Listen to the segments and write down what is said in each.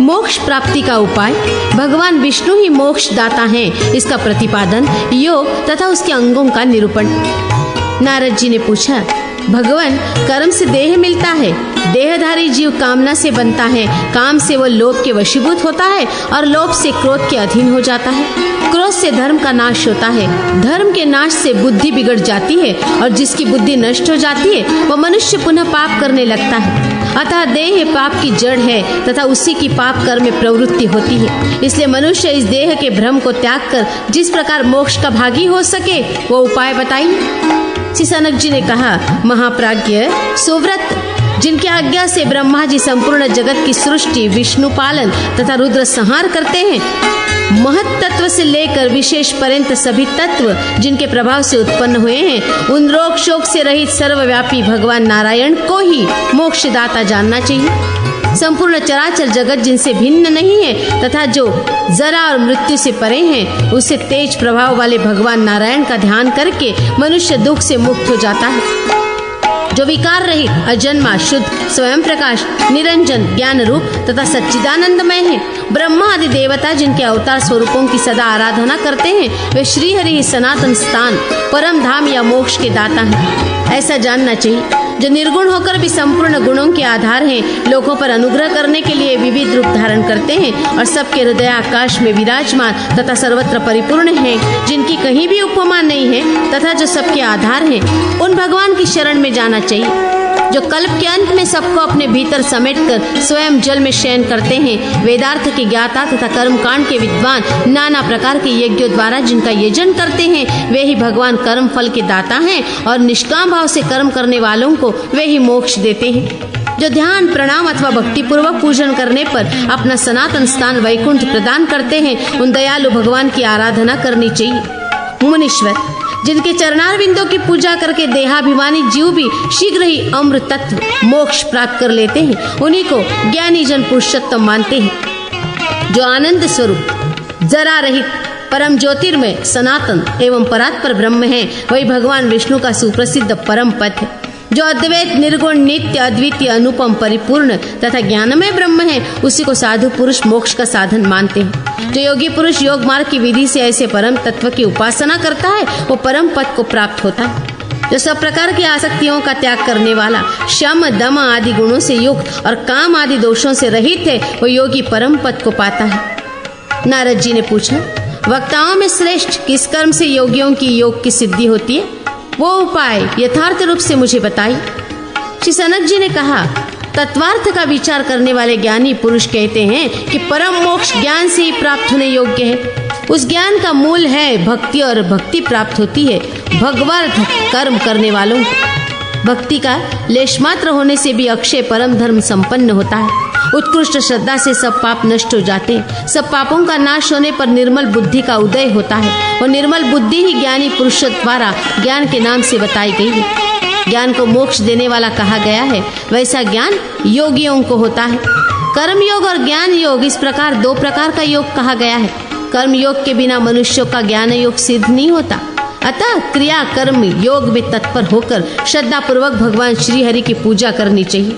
मोक्ष प्राप्ति का उपाय, भगवान विष्णु ही मोक्ष दाता हैं, इसका प्रतिपादन, योग तथा उसके अंगों का निरूपण। नारद जी ने पूछा, भगवान, कर्म से देह मिलता है, देहधारी जीव कामना से बनता है, काम से वो लोभ के वशीभूत होता है और लोभ से क्रोध के अधीन हो जाता है, क्रोध से धर्म का नाश होता है, धर्म के नाश से बुद्धि बिगड़ जाती है और जिसकी बुद्धि नष्ट हो जाती है वो मनुष्य पुनः पाप करने लगता है। अतः देह पाप की जड़ है तथा उसी की पाप कर्म में प्रवृत्ति होती है। इसलिए मनुष्य इस देह के भ्रम को त्याग कर जिस प्रकार मोक्ष का भागी हो सके वो उपाय बताइए। श्री सनक जी ने कहा, महाप्राज्ञ सुव्रत, जिनकी आज्ञा से ब्रह्मा जी संपूर्ण जगत की सृष्टि, विष्णु पालन तथा रुद्र संहार करते हैं, महत तत्व से लेकर विशेष पर्यंत सभी तत्व जिनके प्रभाव से उत्पन्न हुए हैं, उन रोग शोक से रहित सर्वव्यापी भगवान नारायण को ही मोक्षदाता जानना चाहिए। संपूर्ण चराचर जगत जिनसे भिन्न नहीं है तथा जो जरा और मृत्यु से परे हैं, उससे तेज प्रभाव वाले भगवान नारायण का ध्यान करके मनुष्य दुख से मुक्त हो जाता है। जो विकार रहित, अजन्मा, शुद्ध, स्वयं प्रकाश, निरंजन, ज्ञान रूप तथा सच्चिदानंदमय है, ब्रह्मा आदि देवता जिनके अवतार स्वरूपों की सदा आराधना करते हैं, वे श्री हरि सनातन स्थान, परम धाम या मोक्ष के दाता हैं, ऐसा जानना चाहिए। जो निर्गुण होकर भी संपूर्ण गुणों के आधार हैं, लोगों पर अनुग्रह करने के लिए विविध रूप धारण करते हैं और सबके हृदय आकाश में विराजमान तथा सर्वत्र परिपूर्ण हैं, जिनकी कहीं भी उपमा नहीं है तथा जो सबके आधार हैं, उन भगवान की शरण में जाना चाहिए। जो कल्प के अंत में सबको अपने भीतर समेटकर स्वयं जल में शयन करते हैं, वेदार्थ के ज्ञाता तथा कर्मकांड के विद्वान, नाना प्रकार के यज्ञों द्वारा जिनका यजन करते हैं, वे ही भगवान कर्म फल के दाता हैं और निष्काम भाव से कर्म करने वालों को वे ही मोक्ष देते हैं। जो ध्यान, प्रणाम अथवा भक्ति पूर्वक पूजन करने पर अपना सनातन स्थान वैकुंठ प्रदान करते हैं, उन दयालु भगवान की आराधना करनी चाहिए। मुनीश्वर, जिनके चरणारविंदों की पूजा करके देहाभिमानी जीव भी शीघ्र ही अमृत तत्व मोक्ष प्राप्त कर लेते हैं, उन्हीं को ज्ञानी जन पुरुषोत्तम मानते हैं। जो आनंद स्वरूप, जरा रहित, परम ज्योतिर्मय, सनातन एवं परात्पर ब्रह्म है, वही भगवान विष्णु का सुप्रसिद्ध परम पद है। जो अद्वैत, निर्गुण, नित्य, अद्वितीय, अनुपम, परिपूर्ण तथा ज्ञानमय ब्रह्म है, उसी को साधु पुरुष मोक्ष का साधन मानते हैं। जो योगी पुरुष योग मार्ग की विधि से ऐसे परम तत्व की उपासना करता है, वो परम पद को प्राप्त होता है। जो सब प्रकार की आसक्तियों का त्याग करने वाला, शम, दम आदि गुणों से युक्त और काम आदि दोषों से रहित है, वो योगी परम पद को पाता है। नारद जी ने पूछा, वक्ताओं में श्रेष्ठ किस कर्म से योगियों की योग की सिद्धि होती है, वो उपाय यथार्थ रूप से मुझे बताइए। श्री सनक जी ने कहा, तत्वार्थ का विचार करने वाले ज्ञानी पुरुष कहते हैं कि परम मोक्ष ज्ञान से ही प्राप्त होने योग्य है। उस ज्ञान का मूल है भक्ति और भक्ति प्राप्त होती है भगवत कर्म करने वालों को। भक्ति का लेश मात्र होने से भी अक्षय परम धर्म संपन्न होता है। उत्कृष्ट श्रद्धा से सब पाप नष्ट हो जाते हैं। सब पापों का नाश होने पर निर्मल बुद्धि का उदय होता है और निर्मल बुद्धि ही ज्ञानी पुरुषों द्वारा ज्ञान के नाम से बताई गई है। ज्ञान को मोक्ष देने वाला कहा गया है, वैसा ज्ञान योगियों को होता है। कर्म योग और ज्ञान योग, इस प्रकार दो प्रकार का योग कहा गया है। कर्म योग के बिना मनुष्यों का ज्ञान योग सिद्ध नहीं होता। अतः क्रिया कर्म योग में तत्पर होकर श्रद्धा पूर्वक भगवान श्री हरि की पूजा करनी चाहिए।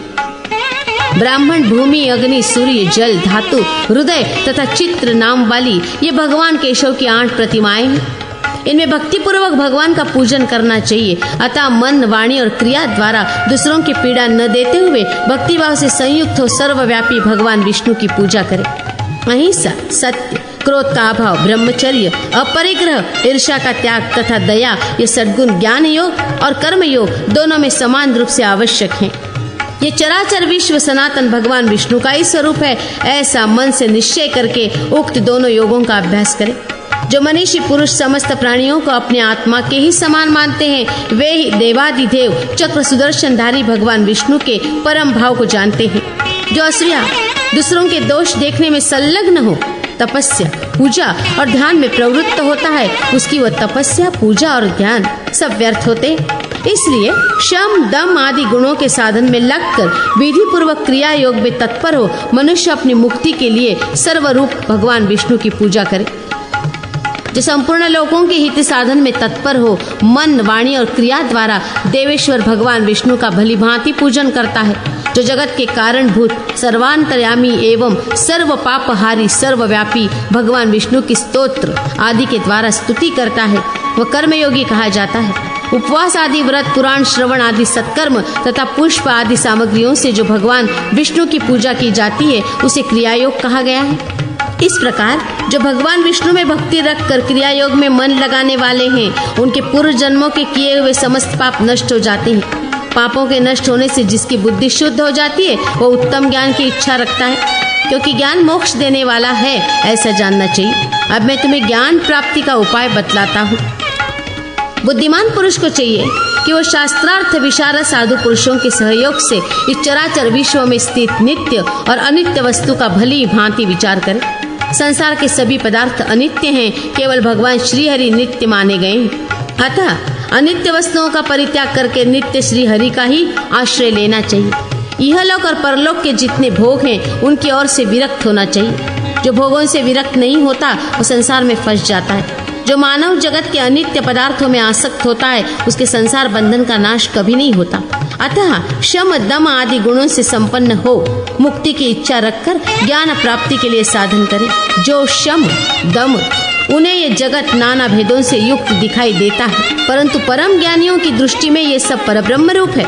ब्राह्मण, भूमि, अग्नि, सूर्य, जल, धातु, हृदय तथा चित्र नाम वाली ये भगवान केशव की 8 प्रतिमाएं हैं। इनमें भक्ति पूर्वक भगवान का पूजन करना चाहिए। अतः मन, वाणी और क्रिया द्वारा दूसरों की पीड़ा न देते हुए भक्ति भाव से संयुक्त हो सर्वव्यापी भगवान विष्णु की पूजा करें। अहिंसा, सत्य, क्रोध का अभाव, ब्रह्मचर्य, अपरिग्रह, ईर्ष्या का त्याग तथा दया, ये सद्गुण ज्ञान योग और कर्म योग दोनों में समान रूप से आवश्यक हैं। ये चराचर विश्व सनातन भगवान विष्णु का ही स्वरूप है, ऐसा मन से निश्चय करके उक्त दोनों योगों का अभ्यास करें। जो मनीषी पुरुष समस्त प्राणियों को अपने आत्मा के ही समान मानते हैं, वे ही देवादिदेव चक्र सुदर्शनधारी भगवान विष्णु के परम भाव को जानते हैं। जो असुरिया दूसरों के दोष देखने में संलग्न हो, तपस्या, पूजा और ध्यान में प्रवृत्त होता है, उसकी वह तपस्या, पूजा और ध्यान सब व्यर्थ होते। इसलिए शम, दम आदि गुणों के साधन में लगकर विधि पूर्वक क्रिया योग में तत्पर हो मनुष्य अपनी मुक्ति के लिए सर्वरूप भगवान विष्णु की पूजा करे। जो संपूर्ण लोगों के हित साधन में तत्पर हो, मन, वाणी और क्रिया द्वारा देवेश्वर भगवान विष्णु का भली भांति पूजन करता है, जो जगत के कारणभूत सर्वांतर्यामी एवं सर्व पापहारी सर्वव्यापी भगवान विष्णु की स्तोत्र आदि के द्वारा स्तुति करता है वह कर्मयोगी कहा जाता है। उपवास आदि व्रत पुराण श्रवण आदि सत्कर्म तथा पुष्प आदि सामग्रियों से जो भगवान विष्णु की पूजा की जाती है उसे क्रियायोग कहा गया है। इस प्रकार जो भगवान विष्णु में भक्ति रखकर क्रियायोग में मन लगाने वाले हैं उनके पूर्व जन्मों के किए हुए समस्त पाप नष्ट हो जाते हैं। पापों के नष्ट होने से जिसकी बुद्धि शुद्ध हो जाती है वो उत्तम ज्ञान की इच्छा रखता है, क्योंकि ज्ञान मोक्ष देने वाला है ऐसा जानना चाहिए। अब मैं तुम्हें ज्ञान प्राप्ति का उपाय बतलाता हूँ। बुद्धिमान पुरुष को चाहिए कि वो शास्त्रार्थ विशारद साधु पुरुषों के सहयोग से इस चराचर विश्व में स्थित नित्य और अनित्य वस्तु का भली भांति विचार करे। संसार के सभी पदार्थ अनित्य हैं, केवल भगवान श्री हरि नित्य माने गए हैं। अतः अनित्य वस्तुओं का परित्याग करके नित्य श्री हरि का ही आश्रय लेना चाहिए। इहलोक और परलोक के जितने भोग हैं उनकी ओर से विरक्त होना चाहिए। जो भोगों से विरक्त नहीं होता वो संसार में फंस जाता है। जो मानव जगत के अनित्य पदार्थों में आसक्त होता है उसके संसार बंधन का नाश कभी नहीं होता। अतः शम दम आदि गुणों से संपन्न हो मुक्ति की इच्छा रखकर ज्ञान प्राप्ति के लिए साधन करे। जो शम दम उन्हें ये जगत नाना भेदों से युक्त दिखाई देता है, परंतु परम ज्ञानियों की दृष्टि में ये सब परब्रह्म रूप है।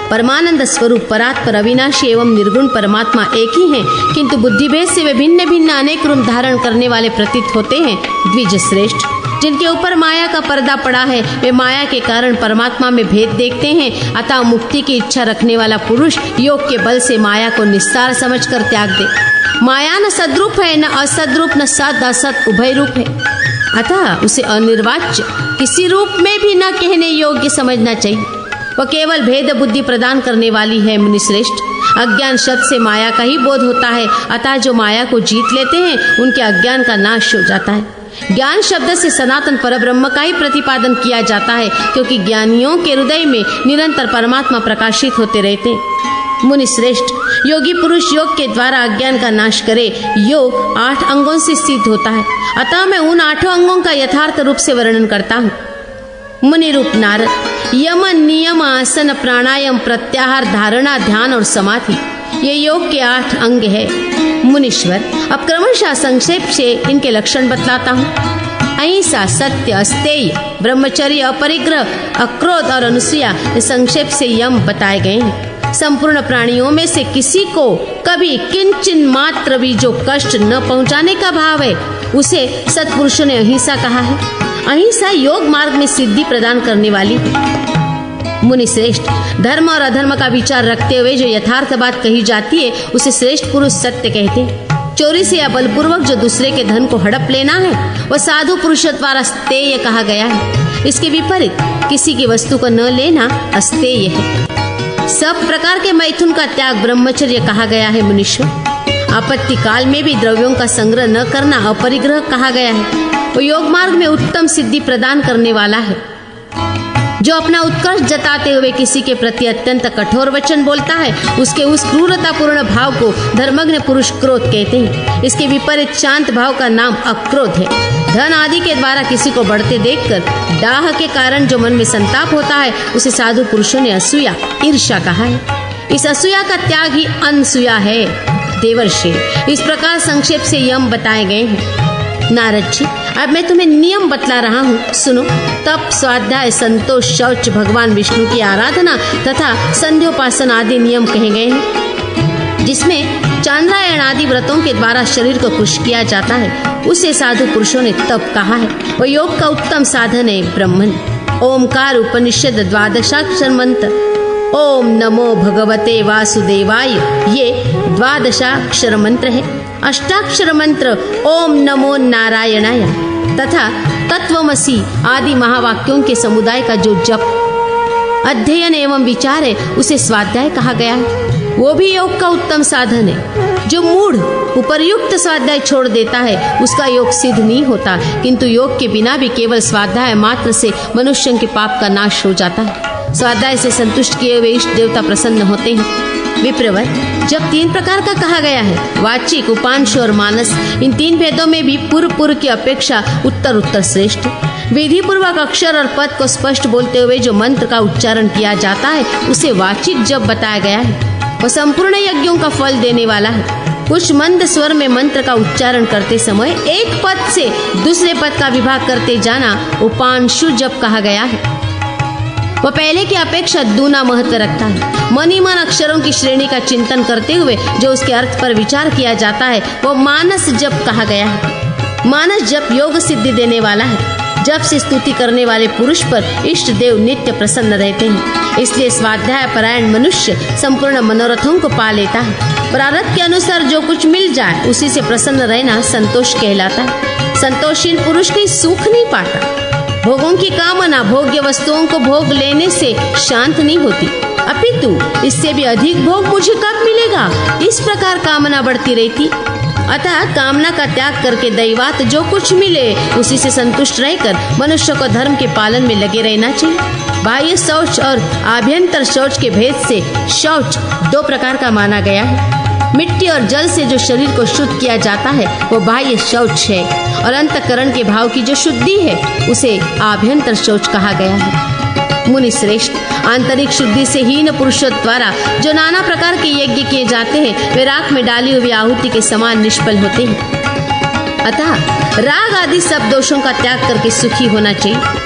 परमानंद स्वरूप परात्पर अविनाशी एवं निर्गुण परमात्मा एक ही हैं, किंतु बुद्धिभेद से वे भिन्न भिन्न अनेक रूप धारण करने वाले प्रतीत होते हैं। द्विज श्रेष्ठ, जिनके ऊपर माया का पर्दा पड़ा है वे माया के कारण परमात्मा में भेद देखते हैं। अतः मुक्ति की इच्छा रखने वाला पुरुष योग के बल से माया को निस्सार समझकर त्याग दे। माया न सद्रूप है, न असद्रूप, न सद असत उभय रूप है। अतः उसे अनिर्वाच्य किसी रूप में भी न कहने योग्य समझना चाहिए। वह केवल भेद बुद्धि प्रदान करने वाली है। मुनिश्रेष्ठ, अज्ञान शब्द से माया का ही बोध होता है। अतः जो माया को जीत लेते हैं उनके अज्ञान का नाश हो जाता है। ज्ञान शब्द से सनातन परब्रह्म का ही प्रतिपादन किया जाता है, क्योंकि ज्ञानियों के हृदय में निरंतर परमात्मा प्रकाशित होते रहते हैं। मुनिश्रेष्ठ, योगी पुरुष योग के द्वारा अज्ञान का नाश करे। योग 8 अंगों से सिद्ध होता है, अतः मैं उन 8 अंगों का यथार्थ रूप से वर्णन करता हूँ। मुनि रूप नारद, यम नियम आसन प्राणायाम प्रत्याहार धारणा ध्यान और समाधि ये योग के 8 अंग है। मुनीश्वर, अब क्रमशः संक्षेप से इनके लक्षण बतलाता हूँ। अहिंसा, सत्य, अस्तेय, ब्रह्मचर्य, अपरिग्रह, अक्रोध और अनुसूया संक्षेप से यम बताए गए हैं। संपूर्ण प्राणियों में से किसी को कभी किंचन मात्र भी जो कष्ट न पहुंचाने का भाव है उसे सत्पुरुषों ने अहिंसा कहा है। अहिंसा योग मार्ग में सिद्धि प्रदान करने वाली है। मुनिश्रेष्ठ, धर्म और अधर्म का विचार रखते हुए जो यथार्थ बात कही जाती है उसे श्रेष्ठ पुरुष सत्य कहते हैं। चोरी से या बलपूर्वक जो दूसरे के धन को हड़प लेना है वह साधु पुरुषों द्वारा स्तेय कहा गया है। इसके विपरीत किसी की वस्तु को न लेना अस्तेय है। सब प्रकार के मैथुन का त्याग ब्रह्मचर्य कहा गया है। मुनीश्वर, आपत्ति काल में भी द्रव्यों का संग्रह न करना अपरिग्रह कहा गया है। वो योग मार्ग में उत्तम सिद्धि प्रदान करने वाला है। जो अपना उत्कर्ष जताते हुए किसी के प्रति अत्यंत कठोर वचन बोलता है उसके उस क्रूरतापूर्ण भाव को धर्मज्ञ पुरुष क्रोध कहते हैं। इसके विपरीत शांत भाव का नाम अक्रोध है। धन आदि के द्वारा किसी को बढ़ते देखकर दाह के कारण जो मन में संताप होता है उसे साधु पुरुषों ने असूया ईर्ष्या कहा है। इस असूया का त्याग ही अनसूया है। देवर्षि, इस प्रकार संक्षेप से यम बताए गए हैं। नारद जी, अब मैं तुम्हें नियम बतला रहा हूँ, सुनो। तप, स्वाध्याय, संतोष, शौच, भगवान विष्णु की आराधना तथा संध्योपासन आदि नियम कहे गए हैं। जिसमें चांद्रायण आदि व्रतों के द्वारा शरीर को खुश किया जाता है उसे साधु पुरुषों ने तप कहा है। वह योग का उत्तम साधन है। ब्रह्मन, ओमकार उपनिषद 12 मंत्र ओम नमो भगवते वासुदेवाय ये 12 मंत्र है। 8 मंत्र ओम नमो नारायणाय तथा तत्वमसि आदि महावाक्यों के समुदाय का जो जप अध्ययन एवं विचार है उसे स्वाध्याय कहा गया है। वो भी योग का उत्तम साधन है। जो मूढ़ उपर्युक्त स्वाध्याय छोड़ देता है उसका योग सिद्ध नहीं होता, किंतु योग के बिना भी केवल स्वाध्याय मात्र से मनुष्य के पाप का नाश हो जाता है। स्वाध्याय से संतुष्ट किए हुए इष्ट देवता प्रसन्न होते हैं। विप्रवर, जब 3 प्रकार का कहा गया है वाचिक, उपांश और मानस, इन 3 भेदों में भी पूर्व की अपेक्षा उत्तर श्रेष्ठ। विधि पूर्वक अक्षर और पद को स्पष्ट बोलते हुए जो मंत्र का उच्चारण किया जाता है उसे वाचिक जप बताया गया है। वो संपूर्ण यज्ञों का फल देने वाला है। कुछ मंद स्वर में मंत्र का उच्चारण करते समय एक पद से दूसरे पद का विभाग करते जाना उपांशु जप कहा गया है। वह पहले की अपेक्षा दूना महत्व रखता है। मन ही मन अक्षरों की श्रेणी का चिंतन करते हुए जो उसके अर्थ पर विचार किया जाता है वो मानस जप कहा गया है। मानस जप योग सिद्धि देने वाला है। जप से स्तुति करने वाले पुरुष पर इष्ट देव नित्य प्रसन्न रहते हैं। इसलिए स्वाध्याय परायण मनुष्य संपूर्ण मनोरथों को पा लेता है। प्रारब्ध के अनुसार जो कुछ मिल जाए उसी से प्रसन्न रहना संतोष कहलाता है। संतोषहीन पुरुष कहीं सुख नहीं पाता। भोगों की कामना भोग्य वस्तुओं को भोग लेने से शांत नहीं होती, अपितु इससे भी अधिक भोग मुझे कब मिलेगा, इस प्रकार कामना बढ़ती रहती। अतः कामना का त्याग करके दैवात जो कुछ मिले उसी से संतुष्ट रहकर मनुष्य को धर्म के पालन में लगे रहना चाहिए। बाह्य शौच और आभ्यंतर शौच के भेद से शौच दो प्रकार का माना गया है। मिट्टी और जल से जो शरीर को शुद्ध किया जाता है वो बाह्य शौच है और अंतःकरण के भाव की जो शुद्धि है उसे आभ्यंतर शौच कहा गया है। मुनि श्रेष्ठ, आंतरिक शुद्धि से हीन पुरुषों द्वारा जो नाना प्रकार के यज्ञ किए जाते हैं वे राख में डाली हुई आहुति के समान निष्फल होते हैं। अतः राग आदि सब दोषों का त्याग करके सुखी होना चाहिए।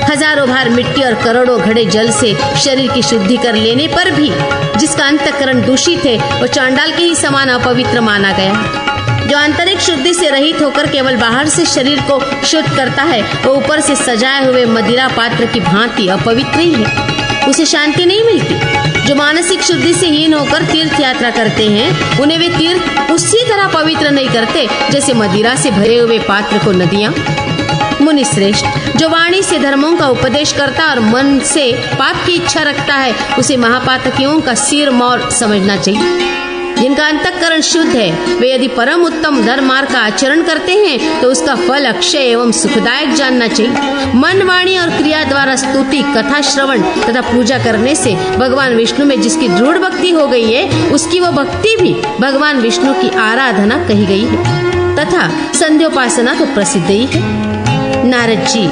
हजारों भार मिट्टी और करोड़ों घड़े जल से शरीर की शुद्धि कर लेने पर भी जिसका अंतःकरण दूषित है वो चांडाल के ही समान अपवित्र माना गया। जो आंतरिक शुद्धि से रहित होकर केवल बाहर से शरीर को शुद्ध करता है वो ऊपर से सजाए हुए मदिरा पात्र की भांति अपवित्र ही है, उसे शांति नहीं मिलती। जो मानसिक शुद्धि से हीन होकर तीर्थ यात्रा करते हैं उन्हें वे तीर्थ उसी तरह पवित्र नहीं करते जैसे मदिरा से भरे हुए पात्र को नदियां। मुनि श्रेष्ठ, जो वाणी से धर्मों का उपदेश करता और मन से पाप की इच्छा रखता है उसे महापातकियों का सिर मौर समझना चाहिए। जिनका अंतःकरण शुद्ध है वे यदि परम उत्तम धर्म मार्ग का आचरण करते हैं तो उसका फल अक्षय एवं सुखदायक जानना चाहिए। मन, वाणी और क्रिया द्वारा स्तुति, कथा श्रवण तथा पूजा करने से भगवान विष्णु में जिसकी दृढ़ भक्ति हो गई है उसकी वह भक्ति भी भगवान विष्णु की आराधना कही गई है तथा संध्योपासना तो प्रसिद्ध ही है। नारद जी,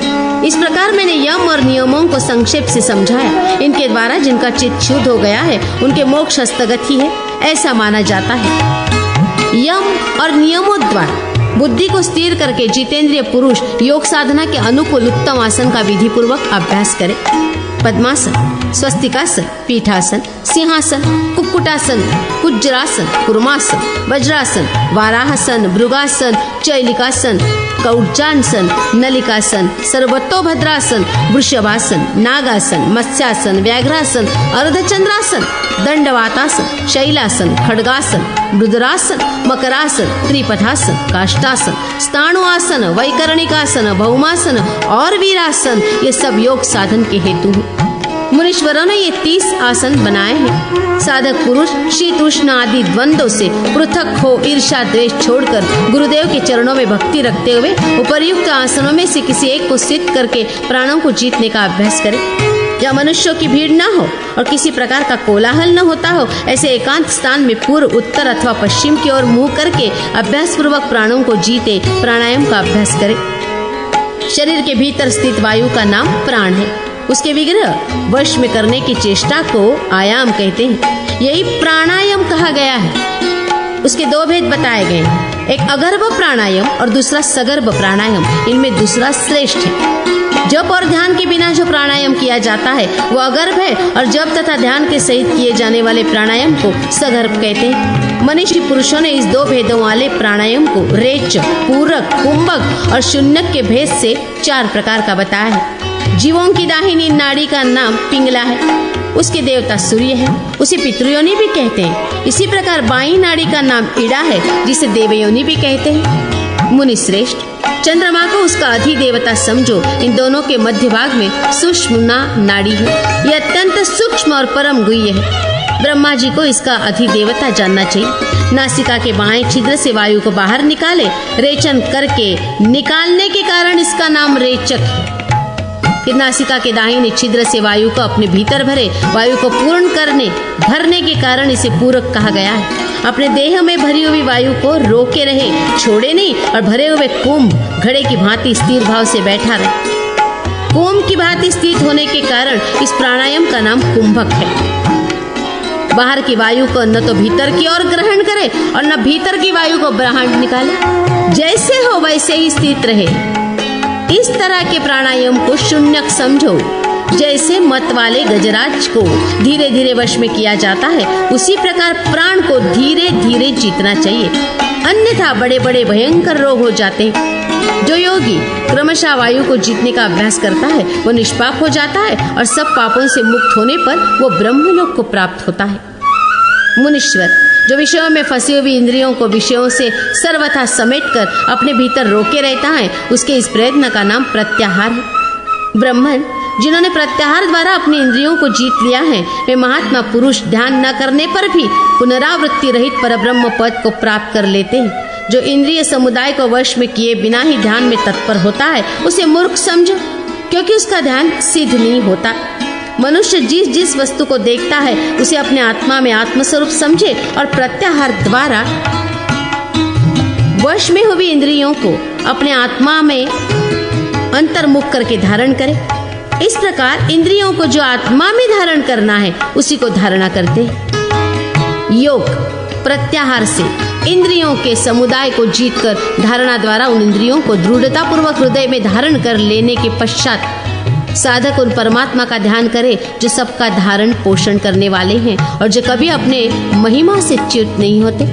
इस प्रकार मैंने यम और नियमों को संक्षेप से समझाया। इनके द्वारा जिनका चित्त शुद्ध हो गया है उनके मोक्ष हस्तगत ही है ऐसा माना जाता है। यम और नियमों द्वारा बुद्धि को स्थिर करके जितेंद्रिय पुरुष योग साधना के अनुकूल उत्तम आसन का विधि पूर्वक अभ्यास करे। पद्मासन, स्वस्तिकासन, पीठासन, सिंहासन, कुक्कुटासन, कुज्जरासन, कुर्मासन, वज्रासन, वाराहासन, भृगासन, चैलिकासन, कौर्चासन, नलिकासन, सर्वतोभद्रासन, वृषभासन, नागासन, मत्स्यासन, व्याघ्रासन, अर्धचंद्रासन, दंडवातासन, शैलासन, खड्गासन, रुद्रासन, मकरासन, त्रिपथासन, काष्ठासन, स्थाणुआसन, वैकर्णिकासन, भौमासन और वीरासन ये सब योग साधन के हेतु हैं। मुनीश्वरों ने ये 30 आसन बनाए हैं। साधक पुरुष शीत उष्ण आदि द्वंद्वों से पृथक हो ईर्ष्या द्वेष छोड़कर गुरुदेव के चरणों में भक्ति रखते हुए उपर्युक्त आसनों में से किसी एक को सिद्ध करके प्राणों को जीतने का अभ्यास करे। जहाँ मनुष्यों की भीड़ न हो और किसी प्रकार का कोलाहल न होता हो ऐसे एकांत स्थान में पूर्व, उत्तर अथवा पश्चिम की ओर मुंह करके अभ्यास पूर्वक प्राणों को जीते प्राणायाम का अभ्यास करे। शरीर के भीतर स्थित वायु का नाम प्राण है। उसके विग्रह वश में करने की चेष्टा को आयाम कहते हैं। यही प्राणायाम कहा गया है। उसके दो भेद बताए गए हैं, एक अगर्भ प्राणायाम और दूसरा सगर्भ प्राणायाम। इनमें दूसरा श्रेष्ठ है। जप और ध्यान के बिना जो प्राणायाम किया जाता है वो अगर्भ है और जप तथा ध्यान के सहित किए जाने वाले प्राणायाम को सगर्भ कहते हैं। मनीषी पुरुषों ने इस दो भेदों वाले प्राणायाम को रेच, पूरक, कुंभक और शून्यक के भेद से 4 प्रकार का बताया है। जीवों की दाहिनी नाड़ी का नाम पिंगला है, उसके देवता सूर्य है, उसे पितृयोनि भी कहते हैं। इसी प्रकार बाई नाड़ी का नाम ईड़ा है जिसे देवयोनि भी कहते हैं। मुनि श्रेष्ठ, चंद्रमा को उसका अधिदेवता समझो। इन दोनों के मध्य भाग में सुषुम्ना नाड़ी है। यह अत्यंत सूक्ष्म और परम गुह्य है। ब्रह्मा जी को इसका अधिदेवता जानना चाहिए। नासिका के बाएं छिद्र से वायु को बाहर निकाले, रेचन करके निकालने के कारण इसका नाम रेचक है। कि नासिका के दाहिने छिद्र से वायु को अपने भीतर भरे, वायु को पूर्ण भरने के कारण इसे पूरक कहा गया है। अपने देह में भरी हुई वायु को रोके रहे, छोड़े नहीं और भरे हुए कुंभ घड़े की भांति स्थिर भाव से बैठा रहे। कुंभ की भांति स्थित होने के कारण इस प्राणायाम का नाम कुंभक है। बाहर की वायु को न तो भीतर की ओर ग्रहण करे और न भीतर की वायु को बाहर निकाले। जैसे हो वैसे ही स्थित रहे। इस तरह के प्राणायाम को शून्यक समझो। जैसे मत वाले गजराज को धीरे धीरे वश में किया जाता है, उसी प्रकार प्राण को धीरे धीरे जीतना चाहिए, अन्यथा बड़े बड़े भयंकर रोग हो जाते हैं। जो योगी क्रमशः वायु को जीतने का अभ्यास करता है वो निष्पाप हो जाता है और सब पापों से मुक्त होने पर वो ब्रह्मलोक को प्राप्त होता है। मुनीश्वर जो विषयों में फंसी हुई इंद्रियों को विषयों से सर्वथा समेटकर अपने भीतर रोके रहता है, उसके इस प्रयत्न का नाम प्रत्याहार है। ब्राह्मण जिन्होंने प्रत्याहार द्वारा अपनी इंद्रियों को जीत लिया है, वे महात्मा पुरुष ध्यान न करने पर भी पुनरावृत्ति रहित परब्रह्म पद को प्राप्त कर लेते हैं। जो इंद्रिय समुदाय को वश में किए बिना ही ध्यान में तत्पर होता है, उसे मूर्ख समझो, क्योंकि उसका ध्यान सिद्ध नहीं होता। मनुष्य जिस जिस वस्तु को देखता है उसे अपने आत्मा में आत्मस्वरूप समझे और प्रत्याहार द्वारा वश में हुई इंद्रियों को अपने आत्मा में अंतर्मुख करके धारण करे। इस प्रकार इंद्रियों को जो आत्मा में धारण करना है उसी को धारणा करते हैं। योग प्रत्याहार से इंद्रियों के समुदाय को जीतकर धारणा द्वारा उन इंद्रियों को दृढ़ता पूर्वक हृदय में धारण कर लेने के पश्चात साधक उन परमात्मा का ध्यान करे जो सबका धारण पोषण करने वाले हैं और जो कभी अपने महिमा से च्युत नहीं होते।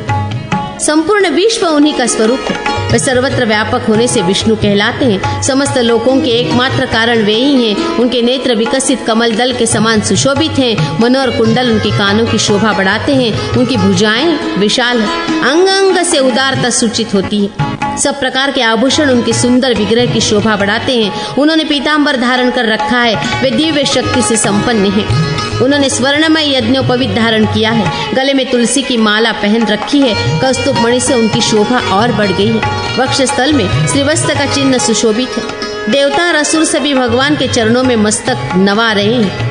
संपूर्ण विश्व उन्हीं का स्वरूप है। वे सर्वत्र व्यापक होने से विष्णु कहलाते हैं। समस्त लोकों के एकमात्र कारण वे ही हैं। उनके नेत्र विकसित कमल दल के समान सुशोभित हैं। मनोहर कुंडल उनके कानों की शोभा बढ़ाते हैं। उनकी भुजाएं विशाल है, अंग अंग से उदारता सूचित होती है। सब प्रकार के आभूषण उनके सुंदर विग्रह की शोभा बढ़ाते हैं। उन्होंने पीताम्बर धारण कर रखा है। वे दिव्य शक्ति से संपन्न हैं। उन्होंने स्वर्णमय यज्ञोपवीत धारण किया है। गले में तुलसी की माला पहन रखी है। कौस्तुभ मणि से उनकी शोभा और बढ़ गई है। वक्षस्थल में श्रीवत्स का चिन्ह सुशोभित है। देवता और असुर सभी भगवान के चरणों में मस्तक नवा रहे हैं।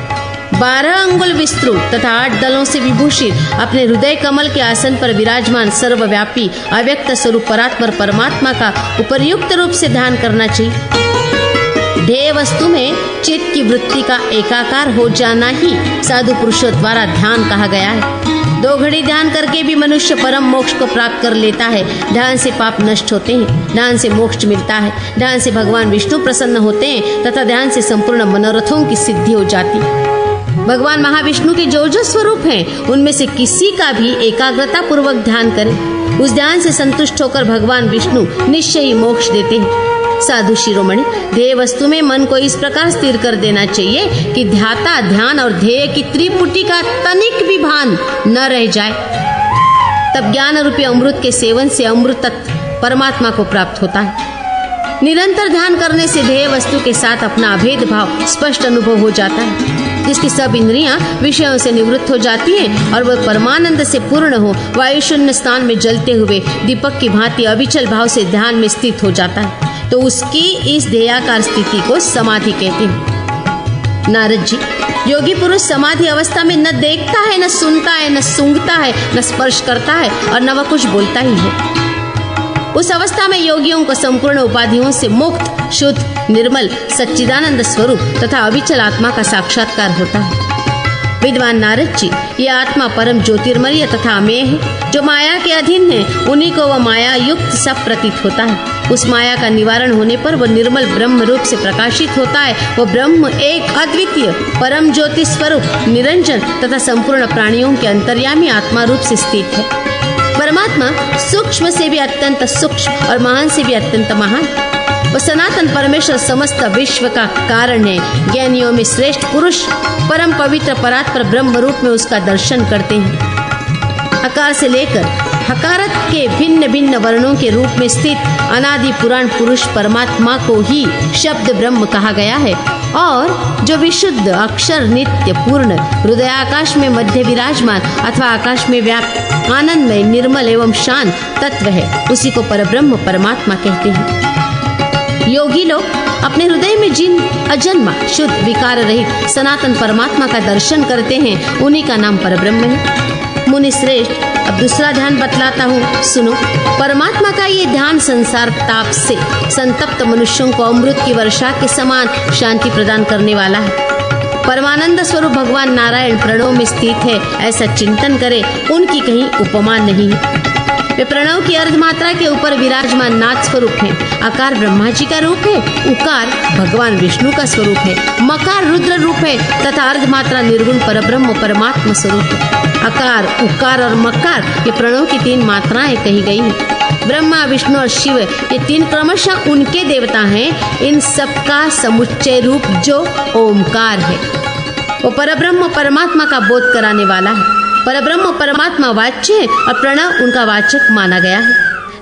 12 अंगुल विस्तृत तथा 8 दलों से विभूषित अपने हृदय कमल के आसन पर विराजमान सर्वव्यापी अव्यक्त स्वरूप परात्पर परमात्मा का उपर्युक्त रूप से ध्यान करना चाहिए। ध्येय वस्तु में चित्त की वृत्ति का एकाकार हो जाना ही साधु पुरुषों द्वारा ध्यान कहा गया है। 2 घड़ी ध्यान करके भी मनुष्य परम मोक्ष को प्राप्त कर लेता है। ध्यान से पाप नष्ट होते हैं, ध्यान से मोक्ष मिलता है, ध्यान से भगवान विष्णु प्रसन्न होते हैं तथा ध्यान से संपूर्ण मनोरथों की सिद्धि हो जाती है। भगवान महाविष्णु के जो जो स्वरूप हैं उनमें से किसी का भी एकाग्रता पूर्वक ध्यान करें, उस ध्यान से संतुष्ट होकर भगवान विष्णु निश्चय ही मोक्ष देते हैं। साधु शिरोमणि ध्येय वस्तु में मन को इस प्रकार स्थिर कर देना चाहिए कि ध्याता ध्यान और ध्येय की त्रिपुटी का तनिक भी भान न रह जाए। तब ज्ञान रूपी अमृत के सेवन से अमृत परमात्मा को प्राप्त होता है। निरंतर ध्यान करने से ध्येय वस्तु के साथ अपना अभेद भाव स्पष्ट अनुभव हो जाता है, जिसकी सब इंद्रियां विषयों से निवृत्त हो जाती हैं और वह परमानंद से पूर्ण हो वायु शून्य स्थान में जलते हुए दीपक की भांति अविचल भाव से ध्यान में स्थित हो जाता है। तो उसकी इस ध्येयाकार स्थिति को समाधि कहते हैं। नारद जी, योगी पुरुष समाधि अवस्था में न देखता है, न सुनता है, न सूंघता है, न स्पर्श करता है और न वह कुछ बोलता ही है। उस अवस्था में योगियों को संपूर्ण उपाधियों से मुक्त, शुद्ध, निर्मल, सच्चिदानंद स्वरूप तथा अविचल आत्मा का साक्षात्कार होता है। विद्वान नारद जी, ये आत्मा परम ज्योतिर्मय तथा अमेय है। जो माया के अधीन है उन्हीं को वह माया युक्त सब प्रतीत होता है। उस माया का निवारण होने पर वह निर्मल ब्रह्म रूप से प्रकाशित होता है। वह ब्रह्म एक अद्वितीय परम ज्योति स्वरूप निरंजन तथा संपूर्ण प्राणियों के अंतर्यामी आत्मा रूप से स्थित है। परमात्मा सूक्ष्म से भी अत्यंत सूक्ष्म और महान से भी अत्यंत महान। वो सनातन परमेश्वर समस्त विश्व का कारण है। ज्ञानियों में श्रेष्ठ पुरुष परम पवित्र परात्पर ब्रह्म रूप में उसका दर्शन करते हैं। आकार से लेकर हकारत के भिन्न भिन्न वर्णों के रूप में स्थित अनादि पुराण पुरुष परमात्मा को ही शब्द ब्रह्म कहा गया है और जो विशुद्ध अक्षर नित्य पूर्ण हृदयाकाश में मध्य विराजमान अथवा आकाश में व्याप्त आनंदमय निर्मल एवं शांत तत्व है, उसी को परब्रह्म परमात्मा कहते हैं। योगी लोग अपने हृदय में जिन अजन्मा शुद्ध विकार रहित सनातन परमात्मा का दर्शन करते हैं उन्हीं का नाम परब्रह्म है। मुनि श्रेष्ठ, अब दूसरा ध्यान बतलाता हूँ, सुनो। परमात्मा का ये ध्यान संसार ताप से संतप्त मनुष्यों को अमृत की वर्षा के समान शांति प्रदान करने वाला है। परमानंद स्वरूप भगवान नारायण प्रणव में स्थित है, ऐसा चिंतन करे, उनकी कहीं उपमा नहीं है। वे प्रणव की अर्ध मात्रा के ऊपर विराजमान नाद स्वरूप है। आकार ब्रह्मा जी का रूप है, उकार भगवान विष्णु का स्वरूप है, मकार रुद्र रूप है तथा अर्ध मात्रा निर्गुण परब्रह्म परमात्मा स्वरूप है। आकार, उकार और मकार ये प्रणव की 3 मात्राएं कही गई हैं। ब्रह्मा, विष्णु और शिव ये 3 क्रमशः उनके देवता हैं। इन सबका समुच्चय रूप जो ओमकार है वो परब्रह्म परमात्मा का बोध कराने वाला है। परब्रह्म परमात्मा वाच्य है और प्रणव उनका वाचक माना गया है।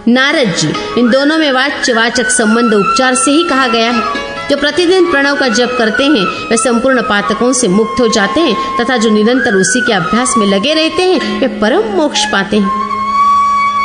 नारद जी इन दोनों में वाच्य वाचक संबंध उपचार से ही कहा गया है। जो प्रतिदिन प्रणव का जप करते हैं वे संपूर्ण पातकों से मुक्त हो जाते हैं तथा जो निरंतर उसी के अभ्यास में लगे रहते हैं वे परम मोक्ष पाते हैं।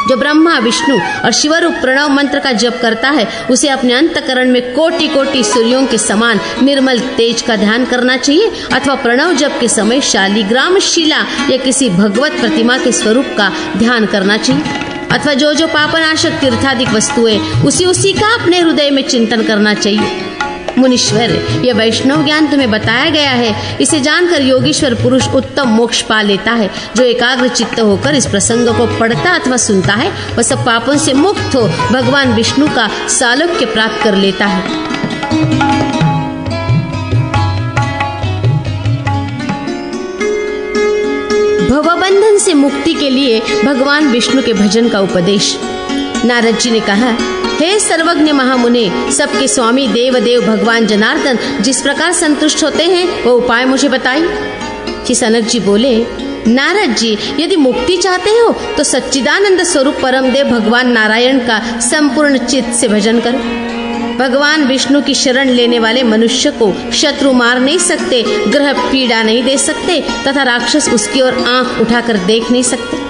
जो ब्रह्मा, विष्णु और शिवरूप प्रणव मंत्र का जप करता है उसे अपने अंतकरण में कोटि कोटि सूर्यों के समान निर्मल तेज का ध्यान करना चाहिए अथवा प्रणव जप के समय शालिग्राम शिला या किसी भगवत प्रतिमा के स्वरूप का ध्यान करना चाहिए अथवा जो पापनाशक तीर्थादिक वस्तुएं उसी का अपने हृदय में चिंतन करना चाहिए। मुनीश्वर, यह वैष्णव ज्ञान तुम्हें बताया गया है, इसे जानकर योगीश्वर पुरुष उत्तम मोक्ष पा लेता है। जो एकाग्र चित्त होकर इस प्रसंग को पढ़ता अथवा सुनता है वह सब पापों से मुक्त हो भगवान विष्णु का सालोक्य प्राप्त कर लेता है। भवबंधन से मुक्ति के लिए भगवान विष्णु के भजन का उपदेश। नारद जी ने कहा, हे सर्वज्ञ महामुने, सबके स्वामी देवदेव भगवान जनार्दन जिस प्रकार संतुष्ट होते हैं वो उपाय मुझे बताइए। कि सनक जी बोले, नारद जी, यदि मुक्ति चाहते हो तो सच्चिदानंद स्वरूप परमदेव भगवान नारायण का संपूर्ण चित्त से भजन करो। भगवान विष्णु की शरण लेने वाले मनुष्य को शत्रु मार नहीं सकते, ग्रह पीड़ा नहीं दे सकते तथा राक्षस उसकी ओर आंख उठाकर देख नहीं सकते।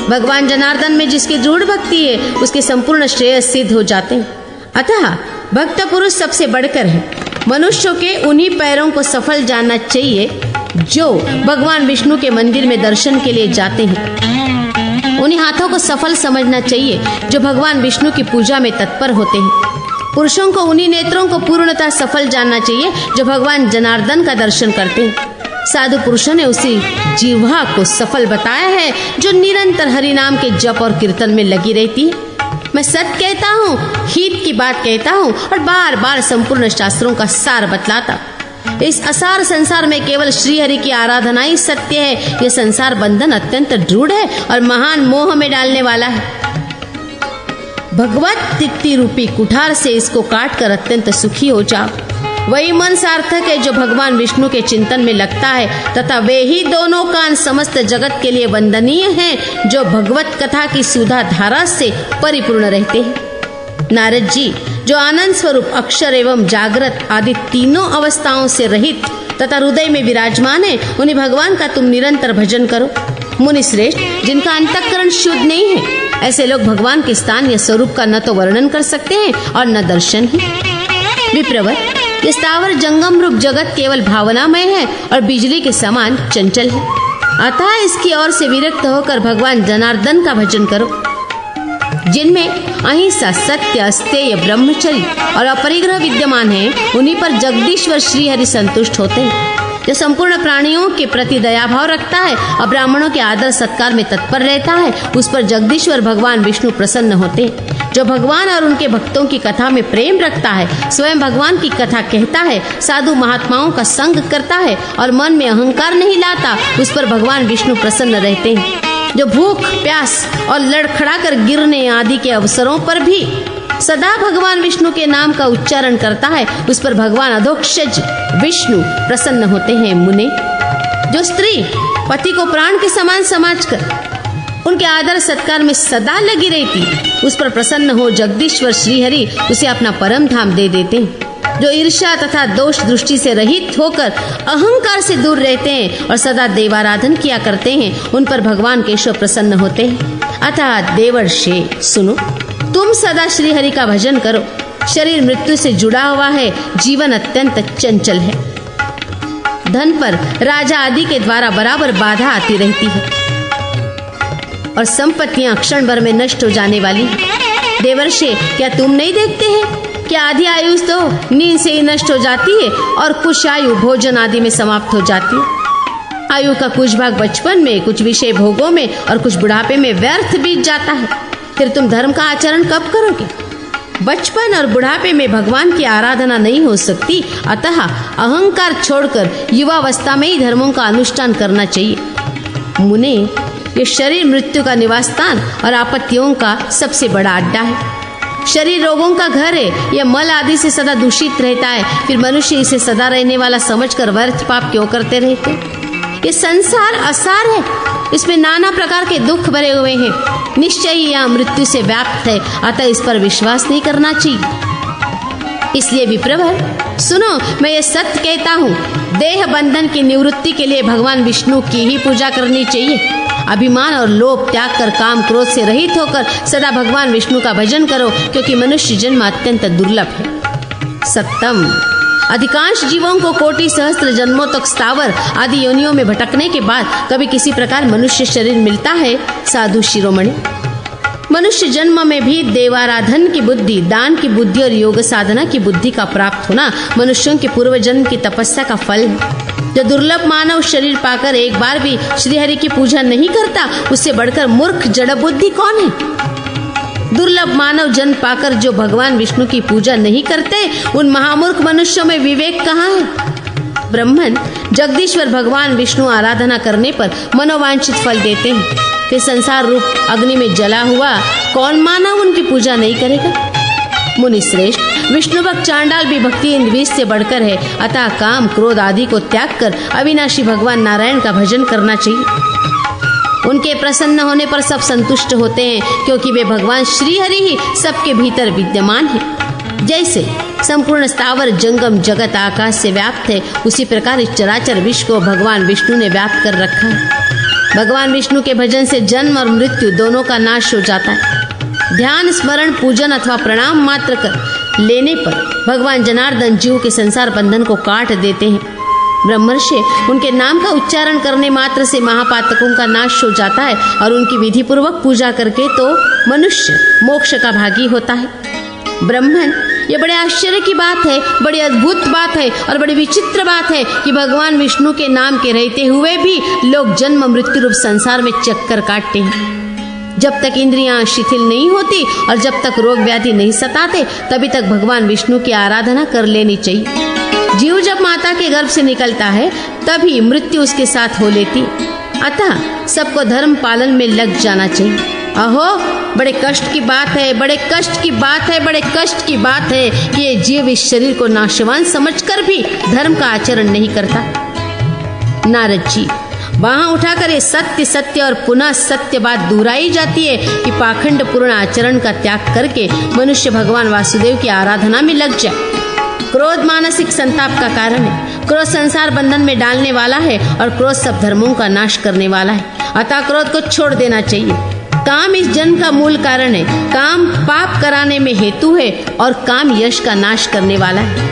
भगवान जनार्दन में जिसकी दृढ़ भक्ति है उसके संपूर्ण श्रेय सिद्ध हो जाते हैं। अतः भक्त पुरुष सबसे बढ़कर है। मनुष्यों के उन्हीं पैरों को सफल जानना चाहिए जो भगवान विष्णु के मंदिर में दर्शन के लिए जाते हैं। उन्हीं हाथों को सफल समझना चाहिए जो भगवान विष्णु की पूजा में तत्पर होते हैं। पुरुषों को उन्हीं नेत्रों को पूर्णतः सफल जानना चाहिए जो भगवान जनार्दन का दर्शन करते हैं। साधु पुरुषों ने उसी जिह्वा को सफल बताया है जो निरंतर हरि नाम के जप और कीर्तन में लगी रहती है। मैं सत्य कहता हूँ, हित की बात कहता हूँ और बार बार संपूर्ण शास्त्रों का सार बतलाता। इस असार संसार में केवल श्री हरि की आराधना ही सत्य है। यह संसार बंधन अत्यंत दृढ़ है और महान मोह में डालने वाला है। भगवत तिक्ति रूपी कुठार से इसको काटकर अत्यंत सुखी हो जाओ। वही मन सार्थक है जो भगवान विष्णु के चिंतन में लगता है तथा वे ही दोनों कान समस्त जगत के लिए वंदनीय हैं जो भगवत कथा की सुधा धारा से परिपूर्ण रहते हैं। नारद जी, जो आनंद स्वरूप अक्षर एवं जागृत आदि तीनों अवस्थाओं से रहित तथा हृदय में विराजमान है, उन्हीं भगवान का तुम निरंतर भजन करो। मुनि श्रेष्ठ, जिनका अंतःकरण शुद्ध नहीं है, ऐसे लोग भगवान के स्थान या स्वरूप का न तो वर्णन कर सकते हैं और न दर्शन ही। विप्रवर, ये स्थावर जंगम रूप जगत केवल भावनामय है और बिजली के समान चंचल है। अतः इसकी ओर से विरक्त होकर भगवान जनार्दन का भजन करो, जिनमें अहिंसा, सत्य, अस्तेय, ब्रह्मचर्य और अपरिग्रह विद्यमान है। उन्हीं पर जगदीश्वर श्री हरि संतुष्ट होते हैं। जो संपूर्ण प्राणियों के प्रति दयाभाव रखता है और ब्राह्मणों के आदर सत्कार में तत्पर रहता है, उस पर जगदीश्वर भगवान विष्णु प्रसन्न होते हैं। जो भगवान और उनके भक्तों की कथा में प्रेम रखता है, स्वयं भगवान की कथा कहता है, साधु महात्माओं का संग करता है और मन में अहंकार नहीं लाता, उस पर भगवान विष्णु प्रसन्न रहते हैं। जो भूख, प्यास और लड़खड़ा कर गिरने आदि के अवसरों पर भी सदा भगवान विष्णु के नाम का उच्चारण करता है, उस पर भगवान अधोक्षज विष्णु प्रसन्न होते हैं। मुने, जो स्त्री पति को प्राण के समान समझकर उनके आदर सत्कार में सदा लगी रहती, उस पर प्रसन्न हो जगदीश्वर श्रीहरि उसे अपना परम धाम दे देते हैं। जो ईर्ष्या तथा दोष दृष्टि से रहित होकर अहंकार से दूर रहते हैं और सदा देवाराधन किया करते हैं, उन पर भगवान केशव प्रसन्न होते हैं। अतः देवर्षि सुनो, तुम सदा श्री हरि का भजन करो। शरीर मृत्यु से जुड़ा हुआ है, जीवन अत्यंत चंचल है। धन पर राजा आदि के द्वारा बराबर बाधा आती रहती है और संपत्तियां क्षण भर में नष्ट हो जाने वाली है। देवर्षि, क्या तुम नहीं देखते हैं कि आधी आयु तो नींद से ही नष्ट हो जाती है और कुछ आयु भोजन आदि में समाप्त हो जाती है। आयु का कुछ भाग बचपन में, कुछ विषय भोगों में और कुछ बुढ़ापे में व्यर्थ बीत जाता है। फिर तुम धर्म का आचरण कब करोगे? बचपन और बुढ़ापे में भगवान की आराधना नहीं हो सकती, अतः अहंकार छोड़कर युवावस्था में ही धर्मों का अनुष्ठान करना चाहिए। मुने, ये शरीर मृत्यु का निवास स्थान और आपत्तियों का सबसे बड़ा अड्डा है। शरीर रोगों का घर है। यह मल आदि से सदा दूषित रहता है, फिर मनुष्य इसे सदा रहने वाला समझकर व्यर्थ पाप क्यों करते रहते? ये संसार असार है, इसमें नाना प्रकार के दुख भरे हुए हैं। निश्चय ही यह मृत्यु से व्याप्त है, अतः इस पर विश्वास नहीं करना चाहिए। इसलिए विप्रवर सुनो, मैं ये सत्य कहता हूँ, देह बंधन की निवृत्ति के लिए भगवान विष्णु की ही पूजा करनी चाहिए। अभिमान और लोभ त्याग कर काम क्रोध से रहित होकर सदा भगवान विष्णु का भजन करो, क्योंकि मनुष्य जन्म अत्यंत दुर्लभ है। सप्तम, अधिकांश जीवों को कोटि सहस्त्र जन्मों तक स्थावर आदि योनियों में भटकने के बाद कभी किसी प्रकार मनुष्य शरीर मिलता है। साधु शिरोमणि, मनुष्य जन्म में भी देवाराधन की बुद्धि, दान की बुद्धि और योग साधना की बुद्धि का प्राप्त होना मनुष्यों के पूर्व जन्म की तपस्या का फल है। जो दुर्लभ मानव शरीर पाकर एक बार भी श्रीहरि की पूजा नहीं करता, उससे बढ़कर मूर्ख जड़ बुद्धि कौन है? दुर्लभ मानव जन्म पाकर जो भगवान विष्णु की पूजा नहीं करते, उन महामूर्ख मनुष्यों में विवेक कहाँ है? ब्रह्मन, जगदीश्वर भगवान विष्णु आराधना करने पर मनोवांछित फल देते हैं, फिर संसार रूप अग्नि में जला हुआ कौन मानव उनकी पूजा नहीं करेगा? मुनि श्रेष्ठ, विष्णु भक्त चांडाल भी भक्ति इन 20 से बढ़कर है, अतः काम क्रोध आदि को त्याग कर अविनाशी भगवान नारायण का भजन करना चाहिए। उनके प्रसन्न होने पर सब संतुष्ट होते हैं, क्योंकि वे भगवान श्रीहरि ही सबके भीतर विद्यमान है। जैसे संपूर्ण स्थावर जंगम जगत आकाश से व्याप्त है, उसी प्रकार इस चराचर विश्व को भगवान विष्णु ने व्याप्त कर रखा है। भगवान विष्णु के भजन से जन्म और मृत्यु दोनों का नाश हो जाता है। ध्यान, स्मरण, पूजन अथवा प्रणाम मात्र कर लेने पर भगवान जनार्दन जीव के संसार बंधन को काट देते हैं। ब्रह्मर्षि, उनके नाम का उच्चारण करने मात्र से महापातकों का नाश हो जाता है और उनकी विधि पूर्वक पूजा करके तो मनुष्य मोक्ष का भागी होता है। ब्रह्मन, ये बड़े आश्चर्य की बात है, बड़ी अद्भुत बात है और बड़ी विचित्र बात है कि भगवान विष्णु के नाम के रहते हुए भी लोग जन्म मृत्यु रूप संसार में चक्कर काटते हैं। जब तक इंद्रियां शिथिल नहीं होती और जब तक रोग व्याधि नहीं सताते, तभी तक भगवान विष्णु की आराधना कर लेनी चाहिए। जीव जब माता के गर्भ से निकलता है, तभी मृत्यु उसके साथ हो लेती। अतः सबको धर्म पालन में लग जाना चाहिए। अहो, बड़े कष्ट की बात है, बड़े कष्ट की बात है, बड़े कष्ट की बात है कि ये जीव इस शरीर को नाशवान समझकर भी धर्म का आचरण नहीं करता। नारद जी, वहां उठाकर ये सत्य सत्य और पुनः सत्य बात दोहराई जाती है कि पाखंड पूर्ण आचरण का त्याग करके मनुष्य भगवान वासुदेव की आराधना में लग जाए। क्रोध मानसिक संताप का कारण है। क्रोध संसार बंधन में डालने वाला है और क्रोध सब धर्मों का नाश करने वाला है। अतः क्रोध को छोड़ देना चाहिए। काम इस जन्म का मूल कारण है। काम पाप कराने में हेतु है और काम यश का नाश करने वाला है।